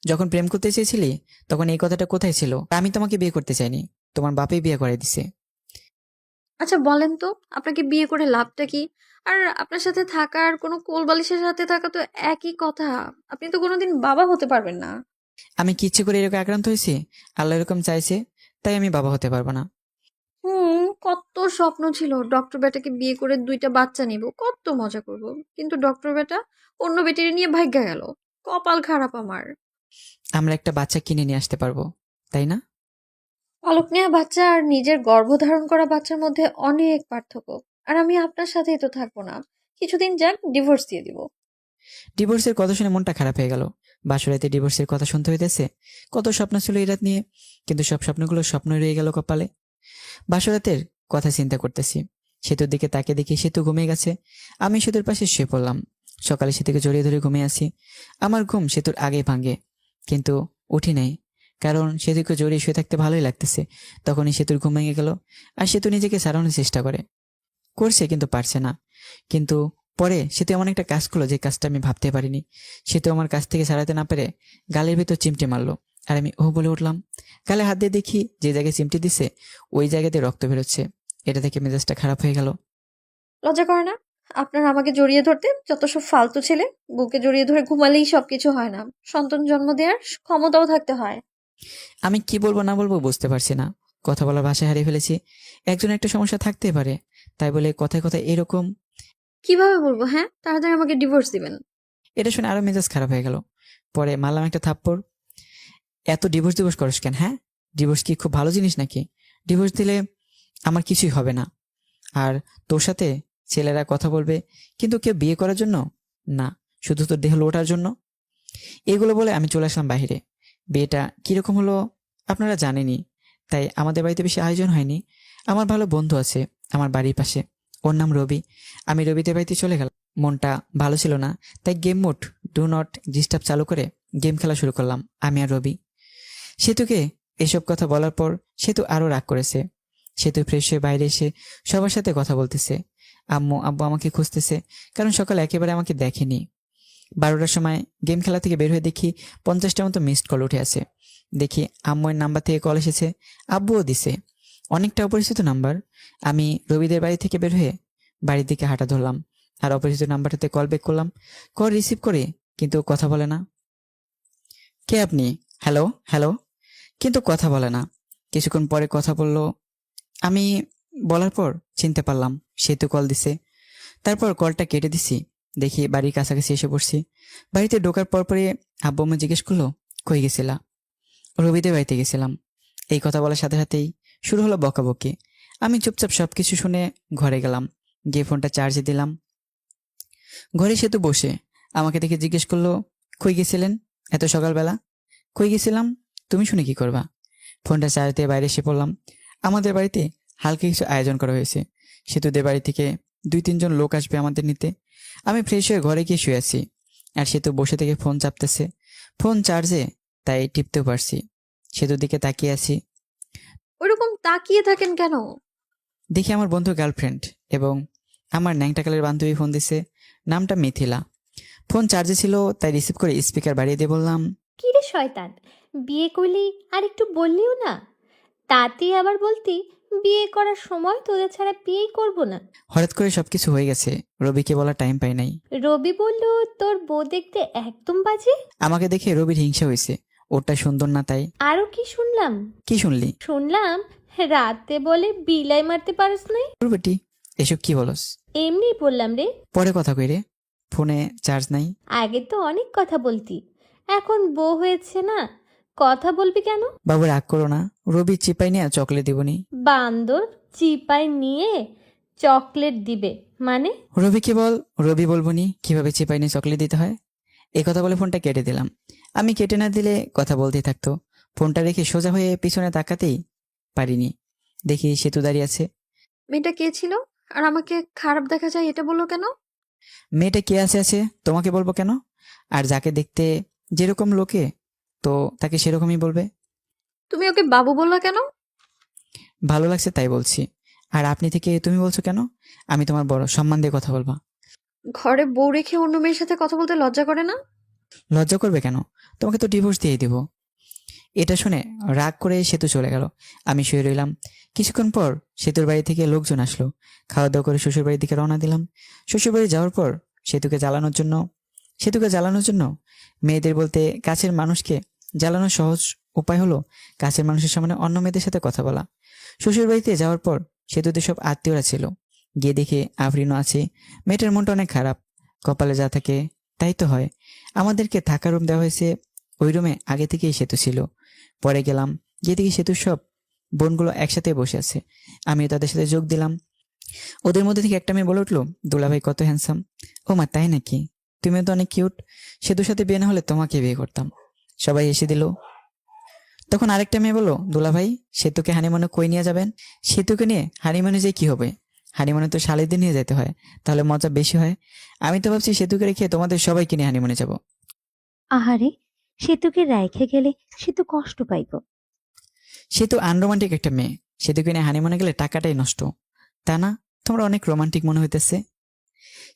যখন প্রেম করতে চেয়েছিলি তখন এই কথাটা কোথায় ছিল? আমি তোমাকে বিয়ে করতে চাইনি, তোমার বাপেই বিয়ে করে দিছে। আচ্ছা বলেন তো, আপনাকে বিয়ে করে লাভটা কি? আর আপনার সাথে থাকার কোনো কোল বালিশের সাথে থাকা তো একই কথা। আপনি তো কোনোদিন বাবা হতে পারবেন না। আমি কি ইচ্ছে করে এরকম আক্রান্ত হয়েছি? আল্লাহ এরকম চাইছে, তাই আমি বাবা হতে পারবো না। কত স্বপ্ন ছিল ডক্টর বেটাকে বিয়ে করে 2টা বাচ্চা নিব, কত মজা করব। কিন্তু ডক্টর বেটা অন্য বেটিরে নিয়ে ভাগ্যা গেল। কপাল খারাপ আমার। আমরা একটা বাচ্চা কিনে নিয়ে আসতে পারবো, তাই না? পালক নেওয়া বাচ্চা আর নিজের গর্ভধারণ করা বাচ্চার মধ্যে অনেক পার্থক্য। আর আমি আপনার সাথেই তো থাকবো না, কিছুদিন যাক ডিভোর্স দিয়ে দিব। ডিভোর্সের কথা শুনে মনটা খারাপ হয়ে গেল। বাসরাতে ডিভোর্সের কথা শুনতে হইতেছে। কত স্বপ্ন ছিল এই রাত নিয়ে, কিন্তু সব স্বপ্নগুলো স্বপ্নই রয়ে গেল কপালে। বাসরাতের কথা চিন্তা করতেছি। সেতুর দিকে তাকিয়ে দেখি সেতু ঘুমিয়ে গেছে। আমি সেতুর পাশে শুয়ে পড়লাম। সকালে সেতুকে জড়িয়ে ধরে ঘুমিয়ে আছি। আমার ঘুম সেতুর আগেই ভাঙে, কিন্তু উঠি নাই, কারণ সেতুকে জড়িয়ে শুয়ে থাকতে ভালোই লাগতেছে। তখনই সেতুর ঘুম ভেঙে গেল আর সেতু নিজেকে সারানোর চেষ্টা করছে, কিন্তু পারছে না। কিন্তু পরে সেতু এমন একটা কাজ করলো যে কাজটা আমি ভাবতে পারিনি। সেতু আমার কাছ থেকে ছাড়াতে না পেরে গালের ভিতর চিমটে মারলো আর আমি ও বলে উঠলাম। গালে হাত দিয়ে দেখি যে জায়গায় চিমটি দিছে ওই জায়গাতে রক্ত বেরোচ্ছে। এটা দেখে মেজাজটা খারাপ হয়ে গেল। লজ্জা করে না? আপনার আমাকে জড়িয়ে ধরতে যত সব ফালতু ছেলে। বুকে জড়িয়ে ধরে ঘুমালেই সবকিছু হয় না, সন্তান জন্ম দেওয়ার ক্ষমতাও থাকতে হয়। আমি কি বলবো না বলবো বুঝতে পারছি না, কথা বলার ভাষা হারিয়ে ফেলেছি। একজনের একটা সমস্যা থাকতেই পারে, তাই বলে কথায় কথায় এরকম। কিভাবে বলবো? হ্যাঁ, তাড়াতাড়ি আমাকে ডিভোর্স দিবেন। এটা শুনে আরো মেজাজ খারাপ হয়ে গেল। পরে মারলাম একটা থাপ্পড়। এত ডিভোর্স ডিভোর্স করিস কেন? হ্যাঁ, ডিভোর্স কি খুব ভালো জিনিস নাকি? ডিভোর্স দিলে আমার কিছুই হবে না। আর তোর সাথে ছেলেরা কথা বলবে, কিন্তু কেউ বিয়ে করার জন্য না, শুধু তোর দেহ লোটার জন্য। এগুলো বলে আমি চলে আসলাম বাইরে। বিয়েটা কিরকম হলো আপনারা জানেনই, তাই আমাদের বাড়িতে বেশি আয়োজন হয়নি। আমার ভালো বন্ধু আছে আমার বাড়ির পাশে, ওর নাম রবি। আমি রবিদের বাড়িতে চলে গেলাম। মনটা ভালো ছিল না, তাই game mode do not disturb চালু করে গেম খেলা শুরু করলাম আমি আর রবি। সেতুকে এসব কথা বলার পর সেতু আরো রাগ করেছে। সেতু ফ্রেশ হয়ে বাইরে এসে সবার সাথে কথা বলতেছে। আম্মু আব্বু আমাকে খুঁজতেছে, কারণ সকালে একেবারে আমাকে দেখেনি। 12টার সময় গেম খেলা থেকে বের হয়ে দেখি 50টার মতো মিসড কল উঠে আছে। দেখি আম্মুর নাম্বার থেকে কল এসেছে, আব্বুও দিছে। অনেকটা অপরিচিত নাম্বার। আমি রবিদের বাড়ি থেকে বের হয়ে বাড়ির দিকে হাঁটা ধরলাম, আর অপরিচিত নাম্বারটাতে কল ব্যাক করলাম। কল রিসিভ করে কিন্তু কথা বলে না। কে আপনি? হ্যালো হ্যালো, কিন্তু কথা বলে না। কিছুক্ষণ পরে কথা বলল। আমি বলার পর চিনতে পারলাম সেতু কল দিছে। তারপর কলটা কেটে দিছি। দেখি বাড়ির কাছাকাছি এসে পড়ছি। বাড়িতে ঢোকার পরপরই আব্বু আম্মু জিজ্ঞেস করলো, কই গেছিলা? রবিদের বাড়িতে গেছিলাম। এই কথা বলার সাথে সাথেই শুরু হলো বকাবকি। আমি চুপচাপ সবকিছু শুনে ঘরে গেলাম, গিয়ে ফোনটা চার্জে দিলাম। ঘরে সেতু বসে আমাকে দেখে জিজ্ঞেস করলো, কই গেছিলেন এত সকালবেলা? কই গেছিলাম তুমি শুনে কি করবা? ফোনটা চার্জ দিয়ে বাইরে এসে পড়লাম। আমাদের বাড়িতে হালকা কিছু আয়োজন করা হয়েছে। সেতুদের বাড়ি থেকে 2-3 জন লোক আসবে আমাদের নিতে। আমি ফ্রেশ হয়ে ঘরে গিয়ে শুয়ে আছি, আর সেতু বসে থেকে ফোন চাপতেছে। ফোন চার্জে, তাই টিপতেও পারছি। সেতুর দিকে তাকিয়ে আছি। ওরকম তাকিয়ে থাকেন কেন? দেখি আমার বন্ধু গার্লফ্রেন্ড এবং আমার ন্যাংটা কালের বান্ধবী ফোন দিছে। নামটা মিথিলা। ফোন চার্জে ছিল, তাই রিসিভ করে স্পিকার বাড়িয়ে দিয়ে বললাম, কি রে শয়তান, বিয়ে করলি আর একটু বললিও না। তাতে আবার বলতি বিয়ে করার সময় তোদের ছাড়া বিয়েই করব না। হঠাৎ করে সবকিছু হয়ে গেছে, রবিকে বলার টাইম পাই নাই। রবি বলল তোর বউ দেখতে একদম বাজে। আমাকে দেখে রবির হিংসা হয়েছে, ওটা সুন্দর না তাই। আরো কি শুনলাম? কি শুনলি? শুনলাম রাতে বলে বিলাই মারতে পারিস নাই। তোর বেটি এসব কি বলস? এমনি বললাম রে। পরে কথা কই রে, ফোনে চার্জ নাই। আগে তো অনেক কথা বলতি, এখন বউ হয়েছে না, কথা বলবি কেন? বাবু রাগ করো না, রবি চিপাই নিয়ে চকলেট দিবনি। বান্দর চিপাই নিয়ে চকলেট দিবে মানে? রবিকে বল, রবি বলবনি কিভাবে চিপাই নিয়ে চকলেট দিতে হয়। এই কথা বলে ফোনটা কেটে দিলাম। আমি কেটে না দিলে কথা বলতেই থাকতো। ফোনটা রেখে সোজা হয়ে পিছনে তাকাতেই পারিনি। দেখি সেতু দাঁড়িয়ে আছে। মেয়েটা কে ছিল আর আমাকে খারাপ দেখা যায় এটা বললো কেন? মেয়েটা কে আছে তোমাকে বলবো কেন? আর যাকে দেখতে যেরকম লোকে, তো তাকে সেরকমই বলবে। তুমি ওকে বাবু বললা কেন? ভালো লাগছে তাই বলছি। আর আপনি থেকে তুমি বলছো কেন? আমি তোমার বড়, সম্মান দিয়ে কথা বলবা। ঘরে বউ রেখে অন্য মেয়ের সাথে কথা বলতে লজ্জা করে না? লজ্জা করবে কেন? তোমাকে তো ডিভোর্স দিয়ে দিব। এটা শুনে রাগ করে সেতু চলে গেল। আমি শুয়ে রইলাম। কিছুক্ষণ পর সেতুর বাড়ি থেকে লোকজন আসলো। খাওয়া দাওয়া করে শ্বশুর বাড়ির দিকে রওনা দিলাম। শ্বশুর বাড়ি যাওয়ার পর সেতুকে জ্বালানোর জন্য মেয়েদের বলতে কাছের মানুষকে জ্বালানোর সহজ উপায় হলো কাছের মানুষের সামনে অন্য মেয়েদের সাথে কথা বলা। শ্বশুর বাড়িতে যাওয়ার পর সেতুতে সব আত্মীয়রা ছিল। গিয়ে দেখে আফরিনও আছে। মেয়েটার মনটা অনেক খারাপ। কপালে যা থাকে তাই তো হয়। আমাদেরকে থাকার রুম দেওয়া হয়েছে। ওই রুমে আগে থেকেই সেতু ছিল। পরে গেলাম, গিয়ে দেখি সেতুর সব বোনগুলো একসাথে বসে আছে। আমিও তাদের সাথে যোগ দিলাম। ওদের মধ্যে থেকে একটা মেয়ে বলে উঠলো, দুলাভাই কত হ্যান্ডসাম। ও মা তাই নাকি? তুমিও তো অনেক কিউট। সেতুর সাথে বিয়ে না হলে তোমাকে বিয়ে করতাম। সবাই এসে দিল। তখন আরেকটা মেয়ে বললো, দুলাভাই সেতুকে হানিমুনে কই নিয়ে যাবেন? সেতুকে নিয়ে হানিমুনে যে কি হবে? হানিমুনে তো শালিদের নিয়ে যেতে হয়, তাহলে মজা বেশি হয়। আমি তো ভাবছি সেতুকে রেখে তোমাদের সবাইকে নিয়ে হানিমুনে যাব। আহারে, সেতুকে রাইখে গেলে সে তো কষ্ট পাইব। সেতু আনরোমান্টিক একটা মেয়ে। সেতুকে নিয়ে হানিমুনে গেলে টাকাটাই নষ্ট, তা না? তোমরা অনেক রোমান্টিক মনে হইতেছে।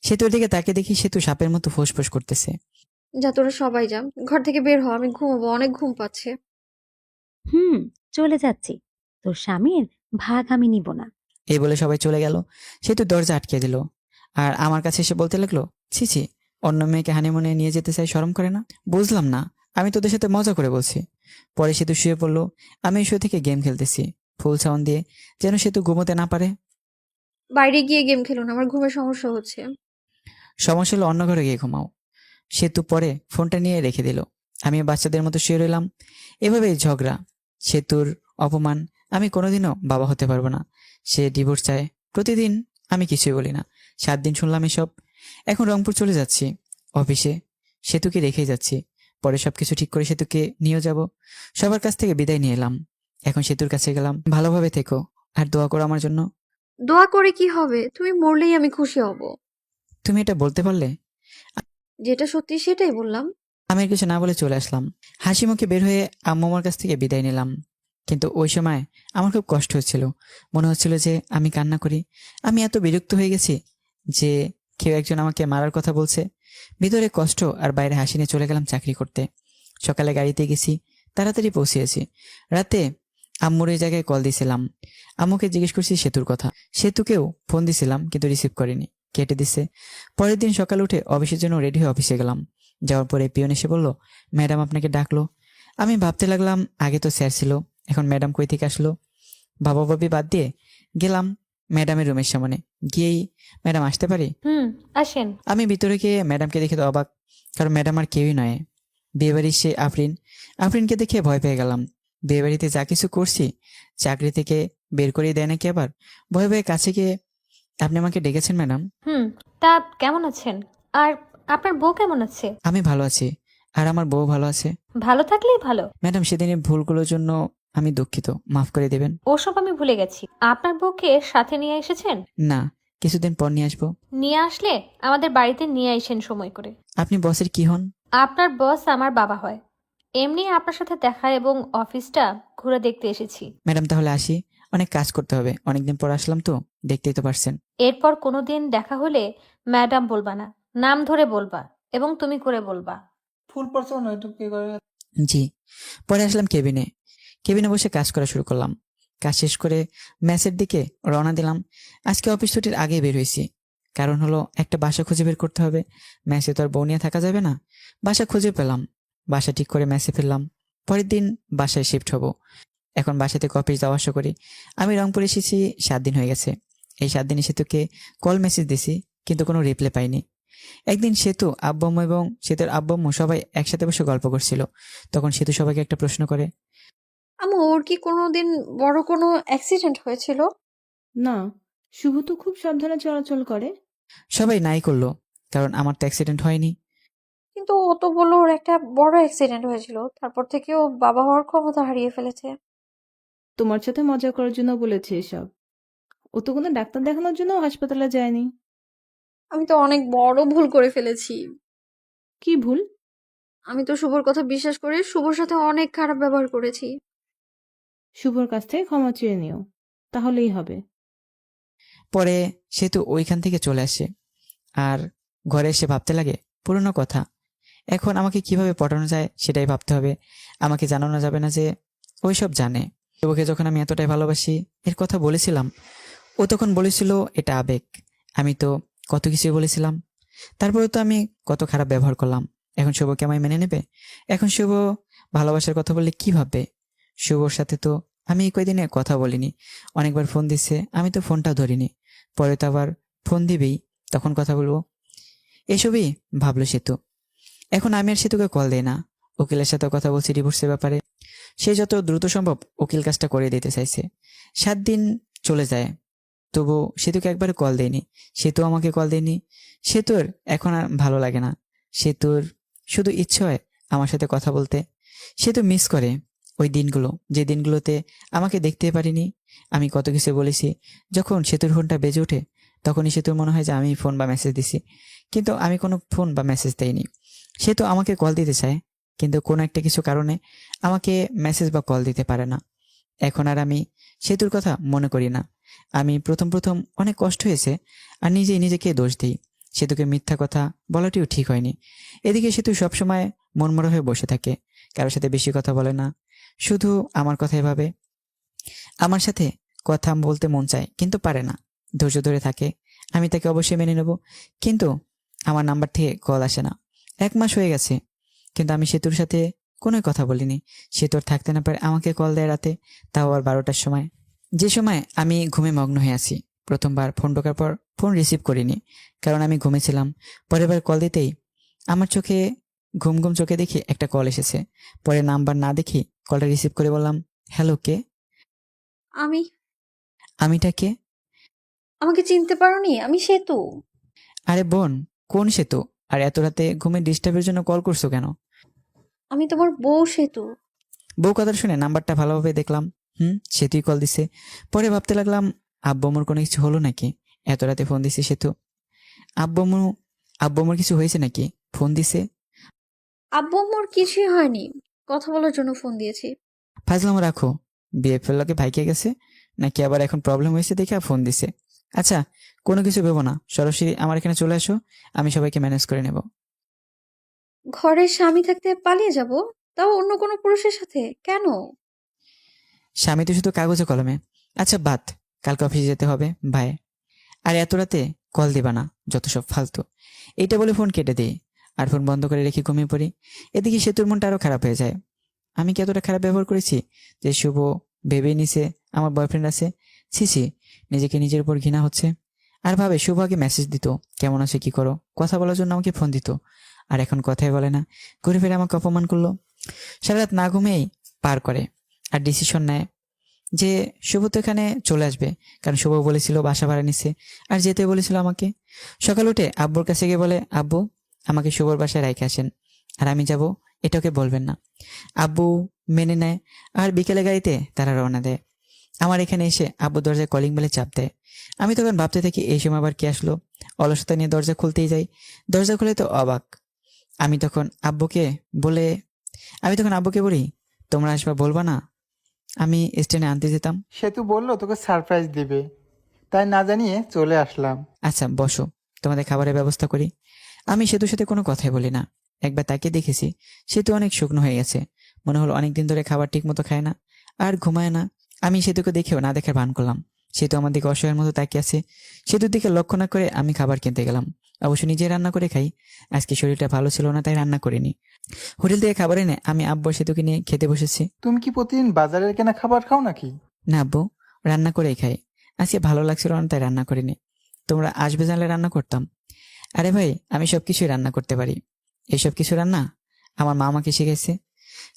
সেতুর দিকে তাকে দেখি সেতু সাপের মতো ফোঁস করতেছে। যা, তোরা সবাই যা, ঘর থেকে বের হ, আমি ঘুমাবো, অনেক ঘুম পাচ্ছে। চলে যাচ্ছি, তোর স্বামীর ভাগ আমি নিব না। এই বলে সবাই চলে গেল। সেতু দরজা আটকে দিল। আর আমার কাছে এসে বলতে লাগলো, ছি ছি, অন্য মেয়েকে হানিমুনে নিয়ে যেতে চাই, শরম করে না? বুঝলাম না, আমি তোদের সাথে মজা করে বলছি। পরে সেতু শুয়ে পড়লো, আমি শুয়ে থেকে গেম খেলতেছি ফুল সাউন্ড দিয়ে, যেন সেতু ঘুমোতে না পারে। বাইরে গিয়ে গেম খেলুন, আমার ঘুমের সমস্যা হচ্ছে। সমস্যা হলো অন্য ঘরে গিয়ে ঘুমাও। সেতু পরে ফোনটা নিয়ে রেখে দিল। আমি বাচ্চাদের মতো শুয়ে রইলাম। এভাবেই ঝগড়া, সেতুর অপমান। আমি কোনোদিনও বাবা হতে পারবো না। সে ডিভোর্স চায় প্রতিদিন, আমি কিছুই বলি না। 7 দিন শুনলাম এসব। এখন রংপুর চলে যাচ্ছি, অফিসে সেতুকে রেখেই যাচ্ছি। পরে সবকিছু ঠিক করে সেতুকে নিয়েও যাব। সবার কাছ থেকে বিদায় নিয়ে এলাম। এখন সেতুর কাছে গেলাম, ভালোভাবে থেকো আর দোয়া করো আমার জন্য। দোয়া করে কি হবে? তুমি মরলেই আমি খুশি হব। তুমি এটা বলতে পারলে? যেটা সত্যি সেটাই বললাম। আমি আর কিছু না বলে চলে আসলাম। হাসি মুখে বের হয়ে আম্মু আমার কাছ থেকে বিদায় নিলাম। কিন্তু ওই সময় আমার খুব কষ্ট হচ্ছিল। মনে হচ্ছিল যে আমি কান্না করি। আমি এত বিরক্ত হয়ে গেছি যে কেউ একজন আমাকে মারার কথা বলছে। ভিতরে কষ্ট আর বাইরে হাসি নিয়ে চলে গেলাম চাকরি করতে। সকালে গাড়িতে গেছি, তাড়াতাড়ি পৌঁছেছি। রাতে আম্মুর এই জায়গায় কল দিয়েছিলাম। আম্মুকে জিজ্ঞেস করছি সেতুর কথা। সেতুকেও ফোন দিছিলাম কিন্তু রিসিভ করেনি, কেটে দিছে। পরের দিন সকালে উঠে অফিসের জন্য রেডি হয়ে অফিসে গেলাম। যাওয়ার পরে পিয়ন এসে বলল, ম্যাডাম আপনাকে ডাকলো। আমি ভাবতে লাগলাম, আগে তো স্যার ছিল, এখন ম্যাডাম কই থেকে আসলো। বাবা বাবি বাদ দিয়ে গেলাম ম্যাডামের রুমের সামনে। গিয়েই, ম্যাডাম আসতে পারি? আসেন। আমি ভিতরে গিয়ে ম্যাডামকে দেখে তো অবাক, কারণ ম্যাডাম আর কেউই নয়, বিয়েবাড়ির সে আফরিন। আফরিনকে দেখে ভয় পেয়ে গেলাম। বিয়েবাড়িতে যা কিছু করছি, চাকরি থেকে বের করে দেয় নাকি আবার। ভয়ে ভয়ে কাছে গিয়ে, আপনি আমাকে ডেকেছেন ম্যাডাম? তা কেমন আছেন? আর আপনার বউ কেমন আছে? আমি ভালো আছি, আর আমার বউ ভালো আছে। ভালো থাকলেই ভালো। ম্যাডাম, সেদিনের ভুলগুলোর জন্য আমি দুঃখিত, মাফ করে দেবেন। ওসব আমি ভুলে গেছি। আপনার বউকে সাথে নিয়ে এসেছেন? না, কিছুদিন পর নিয়ে আসবো। নিয়ে আসলে আমাদের বাড়িতে নিয়ে আসেন সময় করে। আপনি বসের কি হন? আপনার বস আমার বাবা হয়। এমনি আপনার সাথে দেখা এবং অফিসটা ঘুরে দেখতে এসেছি। ম্যাডাম, তাহলে আসি, অনেক কাজ করতে হবে, অনেকদিন পর আসলাম তো, দেখতেই তো পারছেন। এরপর কোনোদিন দেখা হলে ম্যাডাম বলবা না, নাম ধরে বলবা এবং তুমি করে বলবা। জি। পরে আসলাম কেবিনে। কেবিনে বসে কাজ করা শুরু করলাম। কাজ শেষ করে ম্যাচের দিকে রওনা দিলাম। আজকে অফিস ছুটির আগে বের হয়েছি, কারণ হলো একটা বাসা খুঁজে বের করতে হবে। ম্যাচে তো আর বউ নিয়ে থাকা যাবে না। বাসা খুঁজে পেলাম, বাসা ঠিক করে ম্যাচে ফিরলাম। পরের দিন বাসায় শিফট হব। এখন বাসা থেকে অফিস যাওয়া আসা করি। আমি রংপুর এসেছি 7 দিন হয়ে গেছে। এই 7 দিনে সেতুকে কল মেসেজ দিছি, কিন্তু কোনো রিপ্লাই পাইনি। একদিন সেতু, আব্বাম্মু এবং সেতুর আব্বাম্মু সবাই একসাথে বসে গল্প করছিল। তখন সেতু সবাইকে একটা প্রশ্ন করে, আম্মু, ওর কি কোনোদিন বড় কোনো অ্যাক্সিডেন্ট হয়েছিল? না, শুভ তো খুব সাবধানে চলাচল করে। সবাই নাই করলো, কারণ আমার তো অ্যাক্সিডেন্ট হয়নি। কিন্তু ও তো বললো ওর একটা বড় অ্যাক্সিডেন্ট হয়েছিল, তারপর থেকে ও বাবা হওয়ার ক্ষমতা হারিয়ে ফেলেছে। তোমার সাথে মজা করার জন্য বলেছে এসব। ও তো কোনো ডাক্তার দেখানোর জন্য হাসপাতালে যায়নি। আমি তো অনেক বড় ভুল করে ফেলেছি। কি ভুল? আমি তো শুভর কথা বিশ্বাস করে শুভর সাথে অনেক খারাপ ব্যবহার করেছি। শুভর কাছ থেকে ক্ষমা চেয়ে নিও, তাহলেই হবে। পরে সেতু ওইখান থেকে চলে আসে, আর ঘরে এসে ভাবতে লাগে পুরনো কথা। এখন আমাকে কিভাবে পটানো যায় সেটাই ভাবতে হবে। আমাকে জানানো যাবে না যে ওই সব জানে। ওকে যখন আমি এতটাই ভালোবাসি এর কথা বলেছিলাম, ও তখন বলেছিল এটা আবেগ। আমি তো কত কিছুই বলেছিলাম, তারপরে তো আমি কত খারাপ ব্যবহার করলাম। এখন শুভকে আমায় মেনে নেবে? এখন শুভ ভালোবাসার কথা বললে কি ভাববে? শুভর সাথে তো আমি এই কয়দিনে কথা বলিনি। অনেকবার ফোন দিচ্ছে, আমি তো ফোনটা ধরিনি। পরে তো আবার ফোন দিবেই, তখন কথা বলবো। এসবই ভাবলো সেতু। এখন আমি আর সেতুকে কল দেই না। উকিলের সাথে কথা বলছি ডিভোর্সের ব্যাপারে। সে যত দ্রুত সম্ভব উকিল কাজটা করে দিতে চাইছে। 7 দিন চলে যায়, তবু সেতুকে একবার কল দেয়নি। সেতু আমাকে কল দেয়নি। সেতুর এখন আর ভালো লাগে না। সেতুর শুধু ইচ্ছে হয় আমার সাথে কথা বলতে। সেতু মিস করে ওই দিনগুলো, যে দিনগুলোতে আমাকে দেখতে পারিনি। আমি কত কিছু বলেছি। যখন সেতুর ফোনটা বেজে ওঠে, তখনই সেতুর মনে হয় যে আমি ফোন বা মেসেজ দিছি, কিন্তু আমি কোনো ফোন বা মেসেজ দেইনি। সেতু আমাকে কল দিতে চায়, কিন্তু কোনো একটা কিছু কারণে আমাকে মেসেজ বা কল দিতে পারে না। এখন আর আমি সেতুর কথা মনে করি না। আমি প্রথম অনেক কষ্ট হয়েছে, আর নিজেই নিজেকে দোষ দিই। সেতুকে মিথ্যা কথা বলাটিও ঠিক হয়নি। এদিকে সেতু সবসময় মনমরা হয়ে বসে থাকে, কারোর সাথে বেশি কথা বলে না, শুধু আমার কথাই ভাবে। আমার সাথে কথা বলতে মন চায় কিন্তু পারে না, ধৈর্য ধরে থাকে। আমি তাকে অবশ্যই মেনে নেব। কিন্তু আমার নাম্বার থেকে কল আসে না। 1 মাস হয়ে গেছে, কিন্তু আমি সেতুর সাথে কোনো কথা বলিনি। সেতুর থাকতে না পারে আমাকে কল দেয় রাতে, তাও আবার 12টার সময়, যে সময় আমি ঘুমে মগ্ন হয়ে আছি। প্রথমবার ফোন ঢোকার পর ফোন রিসিভ করিনি, কারণ আমি ঘুমেছিলাম। পরের বার কল দিতেই আমার চোখে ঘুম ঘুম চোখে দেখি একটা কল এসেছে। পরে নাম্বার না দেখি কলটা রিসিভ করে বললাম, হ্যালো, কে? আমি। আমিটা কে? আমাকে চিনতে পারোনি? আমি সেতু। আরে বোন, কোন সেতু? আর এত রাতে ঘুমে ডিস্টার্বের জন্য কল করছো কেন? আমি তোমার বউ সেতু। বউ কথা শুনে নাম্বারটা ভালোভাবে দেখলাম, সেতুই কল দিছে। পরে ভাবতে লাগলাম, আব্বু আম্মুর কোনো কিছু হলো নাকি? এত রাতে ফোন দিছে সেতু। আব্বু আম্মু আব্বু আম্মুর কিছু হয়েছে নাকি ফোন দিছে? আব্বু আম্মুর কিছুই হয়নি, কথা বলার জন্য ফোন দিয়েছি। ফাজলাম রাখো। বিয়ে ফেললোকে ভাইকে গেছে নাকি আবার এখন প্রবলেম হয়েছে দেখে ফোন দিছে? আচ্ছা, কোনো কিছু ভেবো না, সরাসরি আমার এখানে চলে আসো, আমি সবাইকে ম্যানেজ করে নেব। ঘরের স্বামী থাকতে পালিয়ে যাব? তাও অন্য কোনো পুরুষের সাথে? কেন? স্বামী তো শুধু কাগজে কলমে। আচ্ছা বাদ, কালকে অফিসে যেতে হবে, বাই। আর এত রাতে কল দিবা না, যত সব ফালতু। এইটা বলে ফোন কেটে দিই আর ফোন বন্ধ করে রেখে ঘুমিয়ে পড়ি। এদিকে সেতুর মনটা আরো খারাপ হয়ে যায়। আমি কি এতটা খারাপ ব্যবহার করেছি যে শুভ ভেবেই নিছে আমার বয়ফ্রেন্ড আছে? ছি, নিজেকে নিজের উপর ঘৃণা হচ্ছে। আর ভাবে শুভ আগে মেসেজ দিত, কেমন আছে কি করো, কথা বলার জন্য আমাকে ফোন দিত, আর এখন কথাই বলে না, ঘুরে ফিরে আমাকে অপমান করলো। সারা রাত না ঘুমেই পার করে আর ডিসিশন নেয় যে শুভ তো এখানে চলে আসবে, কারণ শুভ বলেছিল বাসা ভাড়া নিছে আর যেতে বলেছিল আমাকে। সকাল উঠে আব্বুর কাছে গিয়ে বলে, আব্বু আমাকে শুভর বাসায় রেখে আসেন, আর আমি যাব, এটা ওকে বলবেন না। আব্বু মেনে নেয় আর বিকেলে গাড়িতে তারা রওনা দেয়। আমার এখানে এসে আব্বু দরজায় কলিং বেলে চাপ দেয়। আমি তখন ভাবতে থাকি এই সময় আবার কে আসলো। অলসতা নিয়ে দরজা খুলতেই যাই, দরজা খুলে তো অবাক। আমি তখন আব্বুকে বলে বলি, তোমরা আসবা বলবা না? আমি স্ট্যান্ডে আনতে যেতাম। সেতু বললো তোকে সারপ্রাইজ দিবে, তাই না জানিয়ে চলে আসলাম। আচ্ছা বসো, তোমাদের খাবারের ব্যবস্থা করি। আমি সেতুর সাথে কোনো কথাই বলি না। একবার তাকে দেখেছি, সেতু অনেক শুকনো হয়ে গেছে। মনে হলো অনেকদিন ধরে খাবার ঠিক মতো খায় না আর ঘুমায় না। আমি সেতুকে দেখেও না দেখার ভান করলাম। সেতু আমার দিকে অসহায়ের মতো তাকিয়ে আছে। সেতুর দিকে লক্ষ্য না করে আমি খাবার কিনতে গেলাম। অবশ্য নিজে রান্না করে খাই, আজকে শরীরটা ভালো ছিল না তাই রান্না করিনি। হোটেল থেকে খাবার এনে আমি আব্বু সেতুকে নিয়ে খেতে বসেছি। তুমি কি প্রতিদিন বাজারের কেনা খাবার খাও নাকি? না আব্বু, রান্না করেই খাই। আজকে ভালো লাগছিল না তাই রান্না করিনি। তোমরা আসবে জানলে রান্না করতাম। আরে ভাই, আমি সবকিছুই রান্না করতে পারি। এইসব কিছু রান্না আমার মা আমাকে শিখেছে।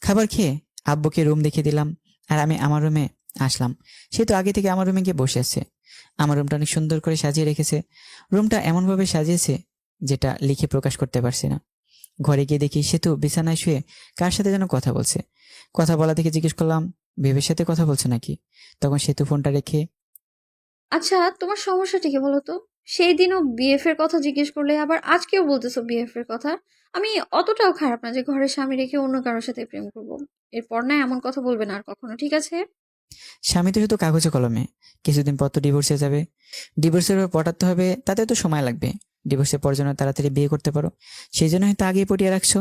খাবার খেয়ে আব্বুকে রুম দেখিয়ে দিলাম আর আমি আমার রুমে আসলাম। সে তো আগে থেকে আমার রুমে গিয়ে বসে আছে। আমার রুমটা অনেক সুন্দর করে সাজিয়ে রেখেছে। রুমটা এমনভাবে সাজিয়েছে যেটা লিখে প্রকাশ করতে পারছি না। ঘরে গিয়ে দেখি সেতু বিছানায় শুয়ে কার সাথে যেন কথা বলছে। কথা বলা থেকে জিজ্ঞেস করলাম, বেবের সাথে কথা বলছে নাকি? তখন সেতু ফোনটা রেখে, আচ্ছা, তোমার সমস্যাটা কি বলো তো? সেই দিনও বিএফ এর কথা জিজ্ঞেস করলে, আবার আজকেও বলতেছো বিএফ এর কথা। আমি অতটাও খারাপ না যে ঘরের স্বামী রেখে অন্য কারোর সাথে প্রেম করবো। এরপর না এমন কথা বলবে না আর কখনো, ঠিক আছে? স্বামী তো শুধু কাগজে কলমে, কিছুদিন পর তো ডিভোর্সে যাবে। ডিভোর্সের পর পটাতে হবে, তাতে তো সময় লাগবে। ডিভোর্সের পর যেন তাড়াতাড়ি বিয়ে করতে পারো, সেই জন্য হয়তো আগেই পটিয়ে রাখছো।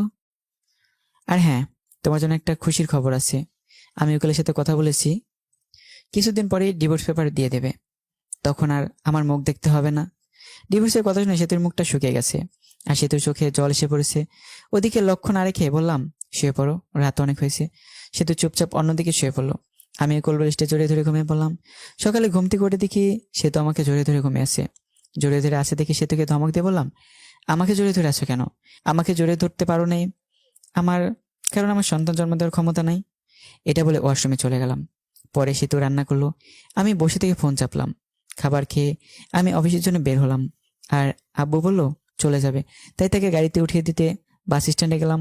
আর হ্যাঁ, তোমার জন্য একটা খুশির খবর আছে। আমি উকিলের সাথে কথা বলেছি, কিছুদিন পরেই ডিভোর্স পেপার দিয়ে দেবে। তখন আর আমার মুখ দেখতে হবে না। ডিভোর্সের কথা শুনে সেতুর মুখটা শুকিয়ে গেছে আর সেতুর চোখে জল এসে পড়েছে। ওদিকে লক্ষ্য না রেখে বললাম, শুয়ে পড়ো, রাত অনেক হয়েছে। সেতু চুপচাপ অন্যদিকে শুয়ে পড়লো। আমি কোলবালিশটা জড়িয়ে ধরে ঘুমিয়ে পড়লাম। সকালে ঘুম থেকে উঠে দেখি সেতু আমাকে জড়িয়ে ধরে ঘুমিয়ে আছে। জড়িয়ে ধরে আছে দেখে সেতুকে ধমক দিয়ে বললাম, আমাকে জড়িয়ে ধরে আছো কেন? আমাকে জড়িয়ে ধরতে পারো নাই আমার, কারণ আমার সন্তান জন্ম দেওয়ার ক্ষমতা নাই। এটা বলে ওয়াশরুমে চলে গেলাম। পরে সেতু রান্না করলো, আমি বসে থেকে ফোন চাপলাম। খাবার খেয়ে আমি অফিসের জন্য বের হলাম আর আব্বু বলল চলে যাবে, তাই তাকে গাড়িতে উঠিয়ে দিতে বাস স্ট্যান্ডে গেলাম।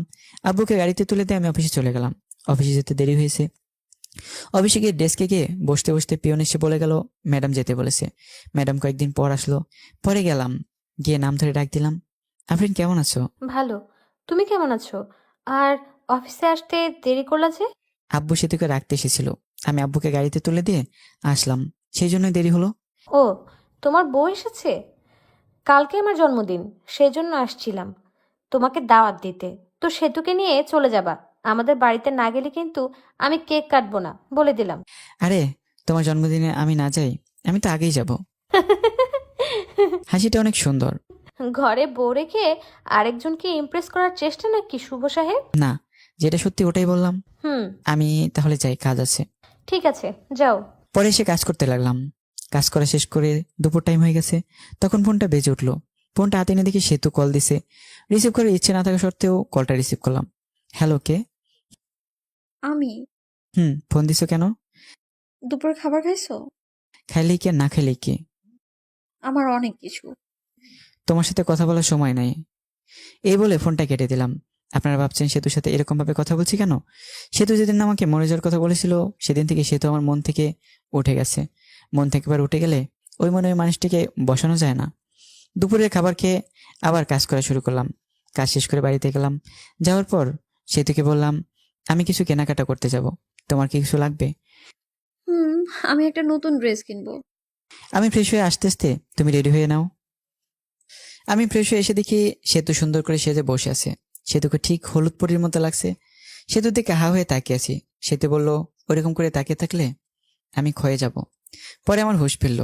আব্বুকে গাড়িতে তুলে দিয়ে আমি অফিসে চলে গেলাম। অফিসে যেতে দেরি হয়েছে। অফিসে গিয়ে ডেস্কে গিয়ে বসতে বসতে পিয়ন এসে বলে গেল ম্যাডাম যেতে বলেছে। ম্যাডাম কয়েকদিন পর আসলো। পরে গেলাম, গিয়ে নাম ধরে ডাক দিলাম, আফরিন কেমন আছো? ভালো। তুমি কেমন আছো? আর অফিসে আসতে দেরি করলা যে? আব্বু সেতুকে রাখতে এসেছিল, আমি আব্বুকে গাড়িতে তুলে দিয়ে আসলাম, সেই জন্যই দেরি হলো। ও, তোমার বউ এসেছে? কালকে আমার জন্মদিন, সেই জন্য আসছিলাম তোমাকে দাওয়াত দিতে। তো সেতুকে নিয়ে চলে যাবা, আমাদের বাড়িতে না গেলে কিন্তু আমি কেক কাটবো না, বলে দিলাম। আরে তোমার জন্মদিনে আমি না যাই, আমি তো আগেই যাব। হাসিটা অনেক সুন্দর। ঘরে বউ রেখে আরেকজনকে ইমপ্রেস করার চেষ্টা নাকি শুভ সাহেব? না, যেটা সত্যি ওটাই বললাম। হুম, আমি তাহলে যাই, কাজ আছে। ঠিক আছে, যাও। পরে এসে কাজ করতে লাগলাম। কাজ করা শেষ করে দুপুর টাইম হয়ে গেছে, তখন ফোনটা বেজে উঠলো। ফোনটা হাতে এনে দেখি সেতু কল দিছে। রিসিভ করার ইচ্ছে না থাকা সত্ত্বেও কলটা রিসিভ করলাম। হ্যালো, কে? আমি। ফোন দিছো কেন? দুপুর খাবার খাইছো? খাইলেই কি আর না খাইলেই কি? আমার অনেক কিছু। তোমার সাথে কথা বলার সময় নাই। এই বলে ফোনটা কেটে দিলাম। আপনারা ভাবছেন সেতুর সাথে এরকম ভাবে কথা বলছি কেন? সেতু যেদিন আমাকে মরে যাওয়ার কথা বলেছিল, সেদিন থেকে সেতু আমার মন থেকে উঠে গেছে। মন থেকে এবার উঠে গেলে ওই মনে ওই মানুষটিকে বসানো যায় না। দুপুরের খাবার খেয়ে আবার কাজ করা শুরু করলাম। কাজ শেষ করে বাড়িতে গেলাম। যাওয়ার পর সেতুকে বললাম, আমি কিছু কেনাকাটা করতে যাব, তোমার কি কিছু লাগবে? হুম, আমি একটা নতুন ড্রেস কিনবো। আমি ফ্রেশ হয়ে আসতে আসতে তুমি রেডি হয়ে নাও। আমি ফ্রেশ হয়ে এসে দেখি সেতু সুন্দর করে সেজে বসে আছে। সেতুকে ঠিক হলুদ পরীর মতো লাগছে। সেতুর দিকে হা হয়ে তাকিয়ে আছি। সেতু বলল, ওইরকম করে তাকিয়ে থাকলে আমি ক্ষয়ে যাব। পরে আমার হুঁশ ফিরল।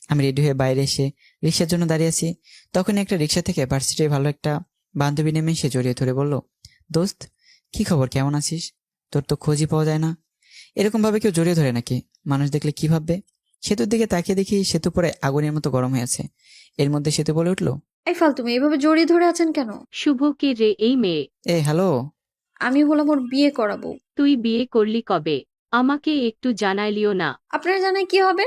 আমি রেডি হয়ে বাইরে এসে রিক্সার জন্য দাঁড়িয়ে আছি। তখন একটা রিক্সা থেকে ভার্সিটির ভালো একটা বান্ধবী নেমে সে জড়িয়ে ধরে বলল, দোস্ত, কি খবর, কেমন আছিস? তোর তো খোঁজই পাওয়া যায় না। এরকম ভাবে কেউ জড়িয়ে ধরে নাকি? মানুষ দেখলে কি ভাববে? সেতুর দিকে তাকিয়ে দেখি সেতু পরে আগুনের মতো গরম হয়ে আছে। এর মধ্যে সেতু বলে উঠলো, এই ফালতু মেয়ে এভাবে জড়িয়ে ধরে আছেন কেন? শুভ কে রে এই মেয়ে? হ্যালো। আমি হলাম ওর বিয়ে করাবো। তুই বিয়ে করলি কবে? আমাকে একটু জানাইলিও না। আপনারা জানাই কি হবে?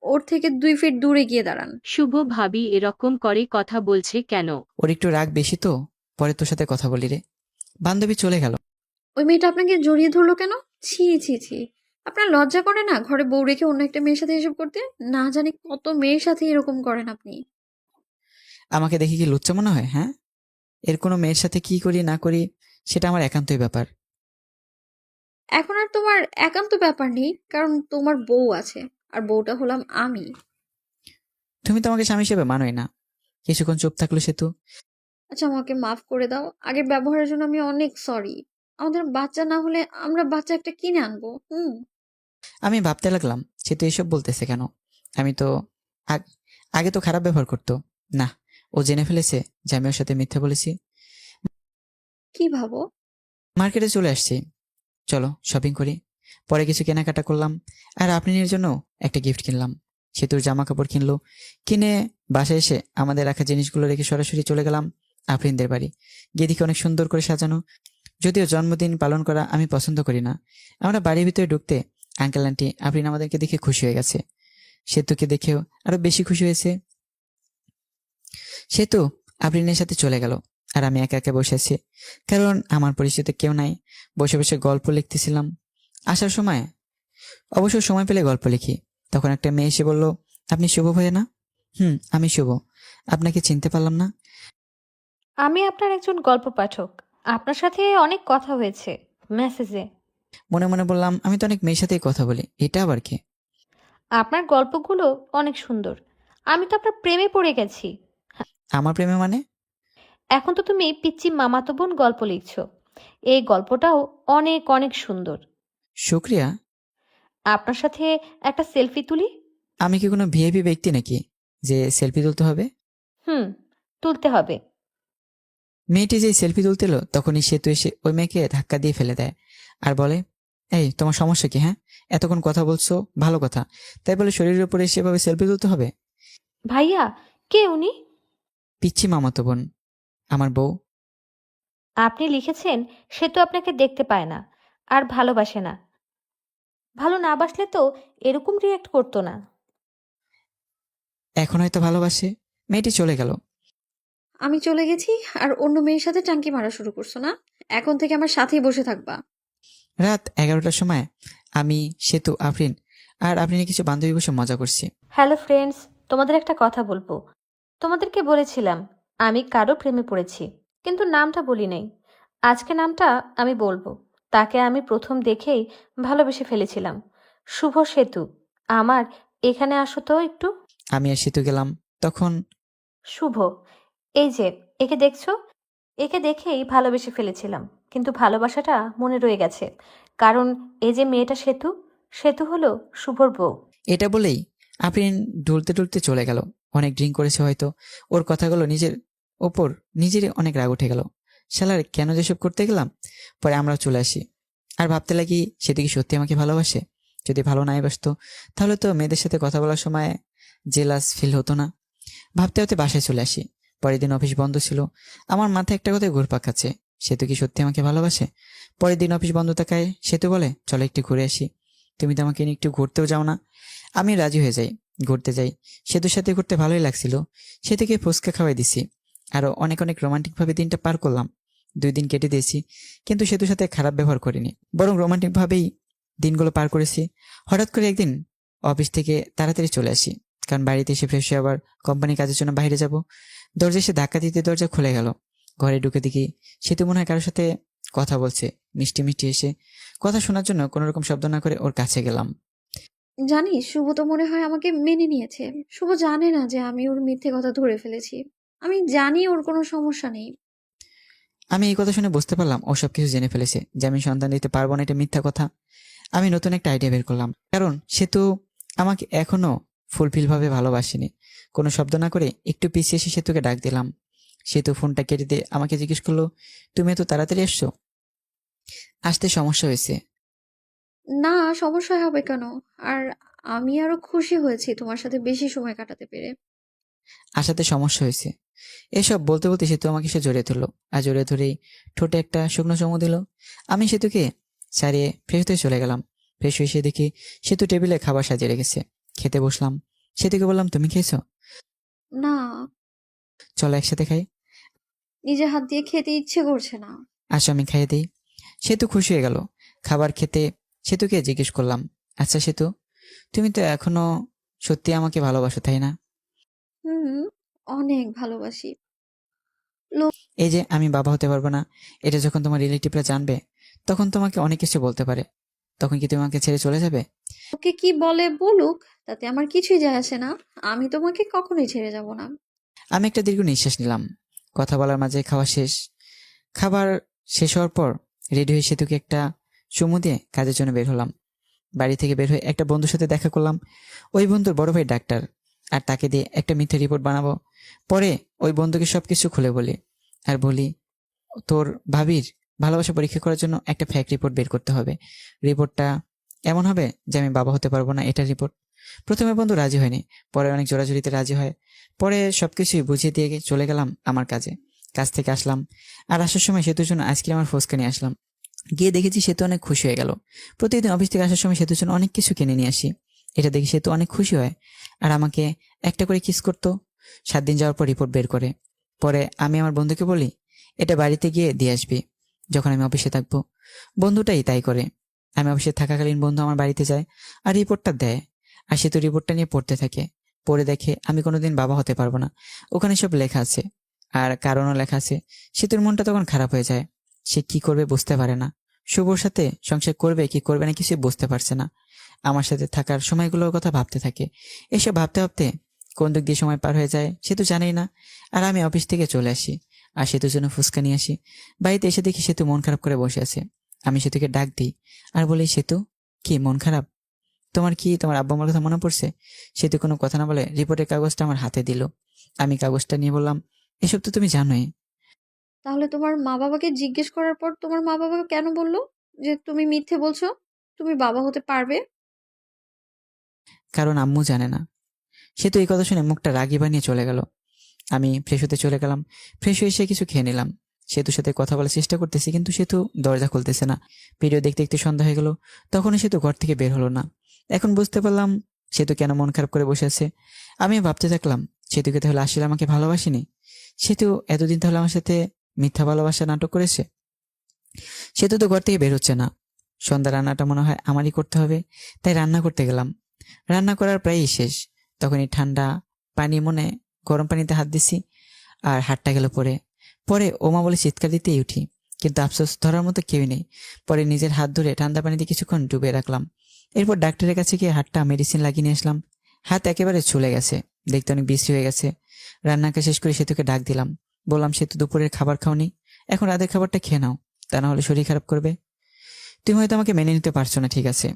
ওর থেকে 2 ফিট দূরে গিয়ে দাঁড়ান। শুভ ভাবি এরকম করে কথা বলছে কেন? ওর একটু রাগ বেশি তো, পরে তোর সাথে কথা বলি রে। বান্ধবী চলে গেল। ওই মেয়েটা আপনাকে জড়িয়ে ধরলো কেন? ছি ছি ছি। আপনার লজ্জা করে না ঘরে বউ রেখে অন্য একটা মেয়ের সাথে এসব করতে? না জানি কত মেয়ের সাথে এরকম করেন আপনি। আমাকে দেখে কি লুচ্চা মনে হয়? হ্যাঁ, এর কোনো মেয়ের সাথে কি করি না করি সেটা আমার একান্তই ব্যাপার। এখন আর তোমার একান্ত ব্যাপার নেই, কারণ তোমার বউ আছে, আর বউটা হলাম আমি। তুমি তো আমাকে স্বামী হিসেবে মানোই না। কিছুক্ষণ চুপ থাকলো সেতু। আচ্ছা, আমাকে মাফ করে দাও। আগের ব্যবহারের জন্য আমি অনেক সরি। আমাদের বাচ্চা না হলে আমরা বাচ্চা একটা কিনে আনবো। আমি ভাবতে লাগলাম সেতু এসব বলতেছে কেন। আমি তো আগ- আগে তো খারাপ ব্যবহার করতো না। ও জেনে ফেলেছে যে আমি ওর সাথে মিথ্যে বলেছি। কি ভাবো? মার্কেটে চলে আসছি, চলো শপিং করি। পরে কিছু কেনাকাটা করলাম, আর আপনার জন্য একটা গিফট কিনলাম। সেতুর জামা কাপড় কিনলো। কিনে বাসায় এসে আমাদের রাখা জিনিসগুলো রেখে সরাসরি চলে গেলাম আফরিনদের বাড়ি। গিয়ে দেখি অনেক সুন্দর করে সাজানো। যদিও জন্মদিন পালন করা আমি পছন্দ করি না। আমরা বাড়ির ভিতরে ঢুকতে আঙ্কেল আন্টি আফরিন আমাদেরকে দেখে খুশি হয়ে গেছে। সেতুকে দেখেও আরো বেশি খুশি হয়েছে। সেতু আফরিনের সাথে চলে গেল, আর আমি একা একা বসে আছি, কারণ আমার পরিচিত কেউ নাই। বসে বসে গল্প লিখতেছিলাম। আসার সময় অবশ্য সময় পেলে গল্প লিখি। তখন একটা মেয়ে এসে বলল, আপনি শুভ ভাইয়া না? আমি শুভ। আপনাকে চিনতে পারলাম না। আমি আপনার একজন গল্প পাঠক। আপনার সাথে অনেক কথা হয়েছে মেসেজে। মনে মনে বললাম, আমি তো অনেক মেয়ের সাথেই কথা বলি, এটা আবার কি? আপনার গল্পগুলো অনেক সুন্দর। আমি তো আপনার প্রেমে পড়ে গেছি। আমার প্রেমে মানে? এখন তো তুমি পিচ্চি মামাতো বোন গল্প লিখছো। এই গল্পটাও অনেক অনেক সুন্দর। শুক্রিয়া। আপনার সাথে একটা সেলফি তুলি? আমি কি কোনো ভিআইপি ব্যক্তি নাকি যে সেলফি তুলতে হবে? তুলতে হবে। মেয়েটি যে সেলফি তুলতে এলো তখনই সেতু এসে ওই মেয়েকে ধাক্কা দিয়ে ফেলে দেয় আর বলে, এই তোমার সমস্যা কি? হ্যাঁ, এতক্ষণ কথা বলছো ভালো কথা, তাই বলে শরীরের উপরে সেভাবে সেলফি তুলতে হবে? ভাইয়া, কে উনি? পিচ্ছি মামাতো বোন, আমার বউ। আপনি লিখেছেন সে তো আপনাকে দেখতে পায় না আর ভালোবাসে না। ভালো না বাসলে তো এরকম রিয়েক্ট করতো না। এখন হয়তো ভালোবাসে। মেয়েটি চলে গেল। আমি চলে গেছি আর অন্য মেয়ের সাথে টাঙ্কি মারা শুরু করছো না? এখন থেকে আমার সাথেই বসে থাকবা। রাত 11টার সময় আমি, সেতু, আফরিন আর আফরিনের কিছু বান্ধবী বসে মজা করছি। হ্যালো ফ্রেন্ডস, তোমাদের একটা কথা বলবো। তোমাদেরকে বলেছিলাম আমি কারো প্রেমে পড়েছি, কিন্তু নামটা বলি নাই। আজকে নামটা আমি বলবো। তাকে আমি প্রথম দেখেই ভালোবেসে ফেলেছিলাম। শুভ সেতু। আমার এখানে আসো তো একটু। আমি আর সেতু গেলাম। তখন শুভ, এই যে একে দেখছো, একে দেখেই ভালোবেসে ফেলেছিলাম, কিন্তু ভালোবাসাটা মনে রয়ে গেছে। কারণ এই যে মেয়েটা সেতু, সেতু হলো শুভর বউ। এটা বলেই আফরিন ঢুলতে ঢুলতে চলে গেল। অনেক ড্রিঙ্ক করেছে হয়তো। ওর কথাগুলো নিজের ওপর নিজেরই অনেক রাগ উঠে গেল। শালার কেন যেসব করতে গেলাম। পরে আমরাও চলে আসি আর ভাবতে লাগি সেটা কি সত্যি আমাকে ভালোবাসে। যদি ভালো নাই বাসতো তাহলে তো মেয়েদের সাথে কথা বলার সময় জেলাস ফিল হতো না। ভাবতে ভাবতে বাসায় চলে আসি। পরের দিন অফিস বন্ধ ছিল। আমার মাথায় একটা কথাই ঘুরপাক খাচ্ছে, সেতু কি সত্যি আমাকে ভালোবাসে। পরের দিন অফিস বন্ধ থাকায় সেতু বলে চলো একটু ঘুরে আসি, তুমি তো আমাকে নিয়ে একটু ঘুরতেও যাও না। আমি রাজি হয়ে যাই, ঘুরতে যাই। সেতুর সাথে ঘুরতে ভালোই লাগছিল। সেতুকে ফুচকা খাওয়াই দিছি, আরো অনেক অনেক রোমান্টিক ভাবে দিনটা পার করলাম। 2 দিন কেটে দিয়েছি, কিন্তু সেতুর সাথে খারাপ ব্যবহার করিনি, বরং রোমান্টিক ভাবেই দিনগুলো পার করেছি। হঠাৎ করে একদিন অফিস থেকে তাড়াতাড়ি চলে আসি, কারণ বাড়িতে এসে ফ্রেশ হয়ে আবার কোম্পানি কাজের জন্য বাইরে যাব। দরজা এসে ধাক্কা দিতে দরজা খুলে গেল। ঘরে ঢুকে দেখি সেতু মনে হয় কারোর সাথে কথা বলছে। মিষ্টি মিষ্টি এসে কথা শোনার জন্য কোনো রকম শব্দ না করে ওর কাছে গেলাম। জানিস, শুভ তো মনে হয় আমাকে মেনে নিয়েছে। শুভ জানে না যে আমি ওর মিথ্যে কথা ধরে ফেলেছি। আমি জানি ওর কোনো সমস্যা নেই। আমি এই কথা শুনে বুঝতে পারলাম ও সবকিছু জেনে ফেলেছে, যে আমি সন্তান দিতে পারবো না, এটা মিথ্যা কথা। আমি নতুন একটা আইডিয়া বের করলাম, কারণ সেতু আমাকে এখনো ফুলফিল ভাবে ভালোবাসেনি। কোনো শব্দ না করে একটু পিছিয়ে এসে সেতুকে ডাক দিলাম। সেতু ফোনটা কেটে দিয়ে আমাকে জিজ্ঞেস করলো, তুমি এত তাড়াতাড়ি এসছো? আসতে সমস্যা হয়েছে? না, সমস্যা হবে কেন? আর আমি আরো খুশি হয়েছি তোমার সাথে বেশি সময় কাটাতে পেরে। আসাতে সমস্যা হয়েছে। এসব বলতে বলতে সেতু আমাকে সে জড়িয়ে ধরলো, আর জড়িয়ে ধরেই ঠোঁটে একটা শুকনো চুমু দিল। আমি সেতুকে ছাড়িয়ে ফ্রেশ হয়ে চলে গেলাম। ফ্রেশ হয়ে এসে দেখি সেতু টেবিলে খাবার সাজিয়ে রেখেছে। খেতে বসলাম। সেতুকে বললাম, তুমি খেয়েছো? না, চলো একসাথে খাই। নিজের হাত দিয়ে খেতে ইচ্ছে করছে না। আসো আমি খাইয়ে দিই। সেতু খুশি হয়ে গেল। খাবার খেতে সেতুকে জিজ্ঞেস করলাম, আচ্ছা সেতু, তুমি তো এখনো সত্যি আমাকে ভালোবাসো তাই না? হুম, অনেক ভালোবাসি। এই যে আমি বাবা হতে পারবো না, এটা যখন তোমার রিলেটিভরা জানবে তখন তোমাকে অনেক কিছু বলতে পারে। তখন কি তুমি আমাকে ছেড়ে চলে যাবে? ওকে কি বলে বলুক, তাতে আমার কিছুই যায় আসে না। আমি তোমাকে কখনোই ছেড়ে যাব না। আমি একটা দীর্ঘ নিঃশ্বাস নিলাম। কথা বলার মাঝে খাওয়া শেষ। খাবার শেষ হওয়ার পর রেডি হয়ে সেতুকে একটা চুমু দিয়ে কাজের জন্য বের হলাম। বাড়ি থেকে বের হয়ে একটা বন্ধুর সাথে দেখা করলাম। ওই বন্ধুর বড় ভাই ডাক্তার, আর তাকে দিয়ে একটা মিথ্যে রিপোর্ট বানাবো। পরে ওই বন্ধুকে সবকিছু খুলে বলি, আর বলি তোর ভাবির ভালোবাসা পরীক্ষা করার জন্য একটা ফ্যাক রিপোর্ট বের করতে হবে। রিপোর্টটা এমন হবে যে আমি বাবা হতে পারবো না, এটা রিপোর্ট। প্রথমে বন্ধু রাজি হয়নি, পরে অনেক জোরাজুরিতে রাজি হয়। পরে সবকিছুই বুঝিয়ে দিয়ে চলে গেলাম আমার কাজে। কাজ থেকে আসলাম, আর আসার সময় সেতুর জন্য আইসক্রিম আর ফুচকা নিয়ে আসলাম। গিয়ে দেখেছি সেতু অনেক খুশি হয়ে গেল। প্রতিদিন অফিস থেকে আসার সময় সেতুর জন্য অনেক কিছু কিনে নিয়ে আসি। এটা দেখে সেতু অনেক খুশি হয়, আর আমাকে একটা করে কিস করতো। 7 দিন যাওয়ার পর রিপোর্ট বের করে। পরে আমি আমার বন্ধুকে বলি, এটা বাড়িতে গিয়ে দিয়ে আসবি যখন আমি অফিসে থাকবো। বন্ধুটাই তাই করে। আমি অফিসে থাকাকালীন বন্ধু আমার বাড়িতে যায় আর রিপোর্টটা দেয়, আর সেতু রিপোর্টটা নিয়ে পড়তে থাকে। পড়ে দেখে আমি কোনোদিন বাবা হতে পারবো না। ওখানে সব লেখা আছে, আর কারণও লেখা আছে। সেতুর মনটা তখন খারাপ হয়ে যায়। সে কি করবে বুঝতে পারে না। শুভর সাথে সংসার করবে কি করবে না কিছু বুঝতে পারছে না। আমার সাথে থাকার সময়গুলোর কথা ভাবতে থাকে। এসব ভাবতে ভাবতে কোন দিক দিয়ে সময় পার হয়ে যায় সে তো জানেই না। আর আমি অফিস থেকে চলে আসি, আর সেতুর জন্য ফুচকা নিয়ে আসি। বাড়িতে এসে দেখি সেতু মন খারাপ করে বসে আছে। আমি সেতুকে ডাক দিই আর বলি, সেতু কি মন খারাপ? তোমার কি তোমার আব্বা আমার কথা মনে পড়ছে? সেতু কোনো কথা না বলে রিপোর্টের কাগজটা আমার হাতে দিল। আমি কাগজটা নিয়ে বললাম, এসব তো তুমি জানোই। তাহলে তোমার মা বাবাকে জিজ্ঞেস করার পর তোমার মা বাবা কেন বললো যে তুমি মিথ্যে বলছো, তুমি বাবা হতে পারবে? কারণ আম্মু জানে না। সেতু এই কথা শুনে মুখটা রাগি বানিয়ে চলে গেল। আমি ফ্রেশ হতে চলে গেলাম। ফ্রেশ হয়ে এসে কিছু খেয়ে নিলাম। সেতুর সাথে কথা বলার চেষ্টা করতেছি, কিন্তু সেতু দরজা খুলতেছে না। ভিডিও দেখতে দেখতে সন্ধ্যা হয়ে গেল, তখনও সেতু ঘর থেকে বের হলো না। এখন বুঝতে পারলাম সেতু কেন মন খারাপ করে বসে আছে। আমি ভাবতে থাকলাম, সেতুকে তাহলে আসলে আমাকে ভালোবাসেনি। সেতু এতদিন তাহলে আমার সাথে মিথ্যা ভালোবাসা নাটক করেছে। সেতু তো ঘর থেকে বের হচ্ছে না। সন্ধ্যা রান্নাটা মনে হয় আমারই করতে হবে, তাই রান্না করতে গেলাম। রান্না করার প্রায়ই শেষ। তখনই ঠান্ডা পানি মনে গরম পানিতে হাত দিছি, আর হাতটা গেল পরে। পরে ওমা বলে চিৎকার দিতেই উঠি, কিন্তু আফসোস ধরার মতো কেউই নেই। পরে নিজের হাত ধরে ঠান্ডা পানিতে কিছুক্ষণ ডুবে রাখলাম। এরপর ডাক্তারের কাছে গিয়ে হাতটা মেডিসিন লাগিয়ে নিয়ে আসলাম। হাত একেবারে ছুলে গেছে, দেখতে অনেক বিশ্রী হয়ে গেছে। রান্নাকে শেষ করে সেতুকে ডাক দিলাম, বললাম, সেতু দুপুরের খাবার খাওনি, এখন রাতের খাবারটা খেয়ে নাও, তা না হলে শরীর খারাপ করবে। তুমি হয়তো আমাকে মেনে নিতে পারছো না, ঠিক আছে,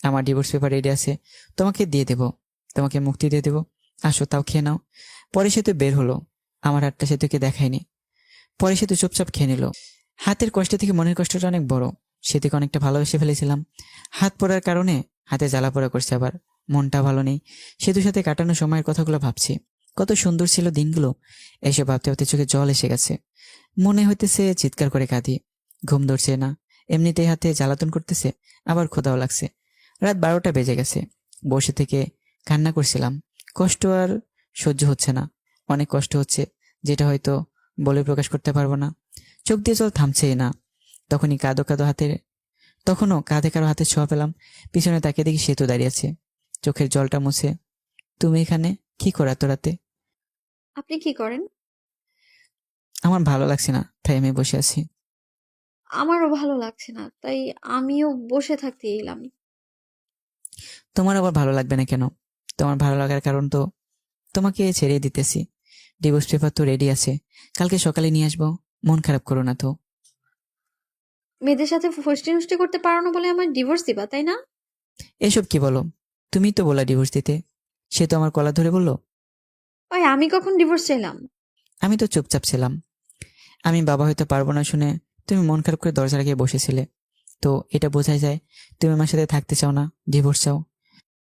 আমার ডিভোর্স পেপার রেডি আছে, তোমাকে দিয়ে দেবো, তোমাকে মুক্তি দিয়ে দেবো। আসো তাও খেয়ে নাও। পরে সেতু বের হলো, আমার হাতটা সেতুকে দেখায়নি। পরে সেতু চুপচাপ খেয়ে নিল। হাতের কষ্ট থেকে মনের কষ্টটা অনেক বড়। সেতুকে অনেকটা ভালোবেসে ফেলেছিলাম। হাত পড়ার কারণে হাতে জ্বালা পোড়া করছে, আবার মনটা ভালো নেই। সেতুর সাথে কাটানো সময়ের কথাগুলো ভাবছি, কত সুন্দর ছিল দিনগুলো। এসব ভাবতে ভাবতে চোখে জল এসে গেছে। মনে হইতেছে চিৎকার করে কাঁদি। ঘুম ধরছে না, এমনিতেই হাতে জ্বালাতন করতেছে, আবার ক্ষুধাও লাগছে। রাত 12টা বেজে গেছে। বসে থেকে কান্না করছিলাম। কষ্ট আর সহ্য হচ্ছে না, অনেক কষ্ট হচ্ছে, যেটা হয়তো বলে প্রকাশ করতে পারবো না। চোখ দিয়ে জল থামছেই না। তখনই তখনও কাঁধে কারো হাতে ছোঁয়া পেলাম। পিছনে তাকিয়ে দেখি সেতু দাঁড়িয়ে আছে, চোখের জলটা মুছে। তুমি এখানে কি করো এত রাতে? আপনি কি করেন? আমার ভালো লাগছে না, তাই আমি বসে আছি। আমারও ভালো লাগছে না, তাই আমিও বসে থাকতে এলাম। তোমার আবার ভালো লাগবে না কেন? তোমার ভালো লাগার কারণ তো তোমাকে ছেড়ে দিতেছি। ডিভোর্স পেপার তো রেডি আছে, কালকে সকালে নিয়ে আসবো। মন খারাপ করো না তো। মেয়েদের সাথে ফষ্টি নষ্টি করতে পারো না বলে আমার ডিভোর্স দিবা, তাই না? এসব কি বলো? তুমি তো বলা ডিভোর্স দিতে। সে তো আমার কলা ধরে বললো। ওই আমি কখন ডিভোর্স চাইলাম? আমি তো চুপচাপ ছিলাম। আমি বাবা হয়তো পারবো না শুনে তুমি মন খারাপ করে দরজা লাগিয়ে বসেছিলে। তো এটা বোঝাই যায় তুমি আমার সাথে থাকতে চাও না, ডিভোর্স চাও।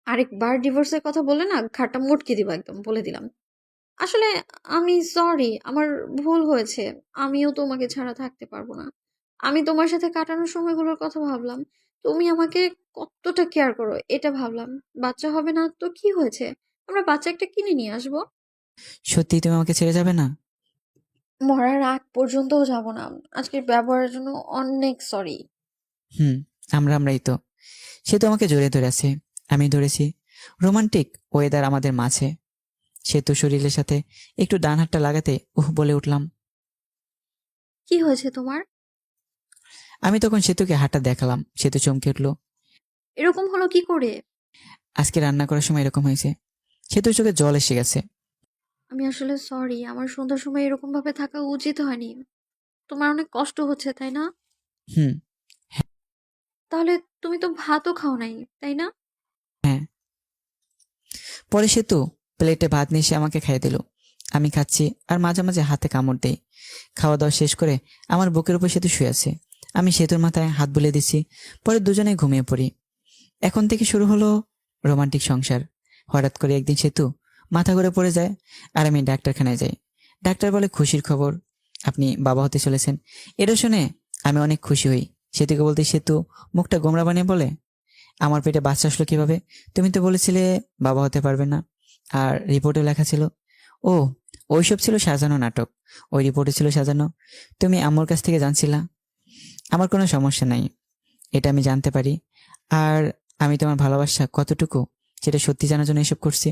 আরেকবার ডিভোর্সের কথা বললে না ঘাটটা মুটকে দিবা, একদম বলে দিলাম। আসলে আমি সরি, আমার ভুল হয়েছে। আমিও তোমাকে ছাড়া থাকতে পারবো না। আমি তোমার সাথে কাটানোর সময়গুলোর কথা ভাবলাম। তুমি আমাকে কতটা কেয়ার করো এটা ভাবলাম। বাচ্চা হবে না তো কি হয়েছে, আমরা বাচ্চা একটা কিনে নিয়ে আসবো। সত্যি তুমি আমাকে ছেড়ে যাবে না? মরার আগ পর্যন্তও যাব না। আজকের ব্যবহারের জন্য অনেক সরি। হুম, আমরাই তো। সে তো আমাকে জড়িয়ে ধরে আছে, আমি ধরেছি। রোমান্টিক ওয়েদার আমাদের মাঝে। সে তো শরীরের সাথে একটু ডান হাতটা লাগাতে বলে উঠলাম। কি হয়েছে তোমার? আমি তখন সেতুকে হাতটা দেখালাম। সেতু চমকে উঠলো। এরকম হলো কি করে? আজকে রান্না করার সময় এরকম হয়েছে। সেতুর চোখে জল এসে গেছে। আমি আসলে সরি, আমার সন্ধ্যার সময় এরকম ভাবে থাকা উচিত হয়নি। তোমার অনেক কষ্ট হচ্ছে, তাই না? হুম। তাহলে তুমি তো ভাতও খাও নাই, তাই না? হ্যাঁ। পরে সেতু প্লেটে ভাত নিয়ে এসে আমাকে খাইয়ে দিল। আমি খাচ্ছি আর মাঝে মাঝে হাতে কামড় দেই। খাওয়া দাওয়া শেষ করে আমার বুকের উপর সেতু শুয়ে আছে। আমি সেতুর মাথায় হাত বুলিয়ে দিচ্ছি। পরে দুজনে ঘুমিয়ে পড়ি। এখন থেকে শুরু হলো রোমান্টিক সংসার। হঠাৎ করে একদিন সেতু মাথা ঘুরে পড়ে যায়, আর আমি ডাক্তারখানায় যাই। ডাক্তার বলে খুশির খবর, আপনি বাবা হতে চলেছেন। এটা শুনে আমি অনেক খুশি হই। সেতুকে বলতে সেতু মুখটা গোমরা বানিয়ে বলে, আমার পেটে বাচ্চা আসলো কিভাবে? তুমি তো বলেছিলে বাবা হতে পারবে না, আর রিপোর্টে লেখা ছিল। ও, ওইসব ছিল সাজানো নাটক। ওই রিপোর্টে ছিল সাজানো। তুমি আম্মুর কাছ থেকে জানছিলা। আমার কোনো সমস্যা নাই, এটা আমি জানতে পারি। আর আমি তোমার ভালোবাসা কতটুকু সেটা সত্যি জানার জন্য এসব করছি।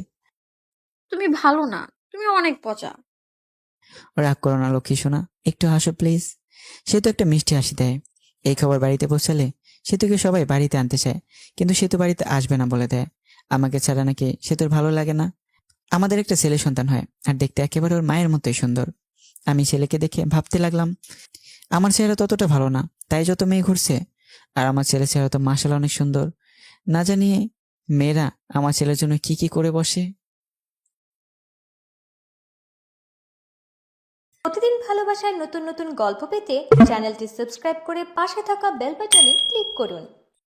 তুমি ভালো না, তুমি অনেক পচা। রাগ করো না লক্ষ্মী সোনা, একটু হাসো প্লিজ। সে তো একটা মিষ্টি হাসি দেয়। এই খবর বাড়িতে পৌঁছালে সেতুকে সবাই বাড়িতে আনতে চায়, কিন্তু সেতু বাড়িতে আসবে না বলে দেয়। আমাকে ছাড়া নাকি সেতুর ভালো লাগে না। আমাদের একটা ছেলে সন্তান হয়, আর দেখতে একেবারে ওর মায়ের মতোই সুন্দর। আমি ছেলেকে দেখে ভাবতে লাগলাম, আমার চেহারা ততটা ভালো না, তাই যত মেয়ে ঘুরছে। আর আমার ছেলের চেহারা তো মাশাআল্লাহ অনেক সুন্দর। না জানি মেয়েরা আমার ছেলের জন্য কি কি করে বসে। প্রতিদিন ভালোবাসার নতুন নতুন গল্প পেতে চ্যানেলটি সাবস্ক্রাইব করে পাশে থাকা বেল বাটনে ক্লিক করুন।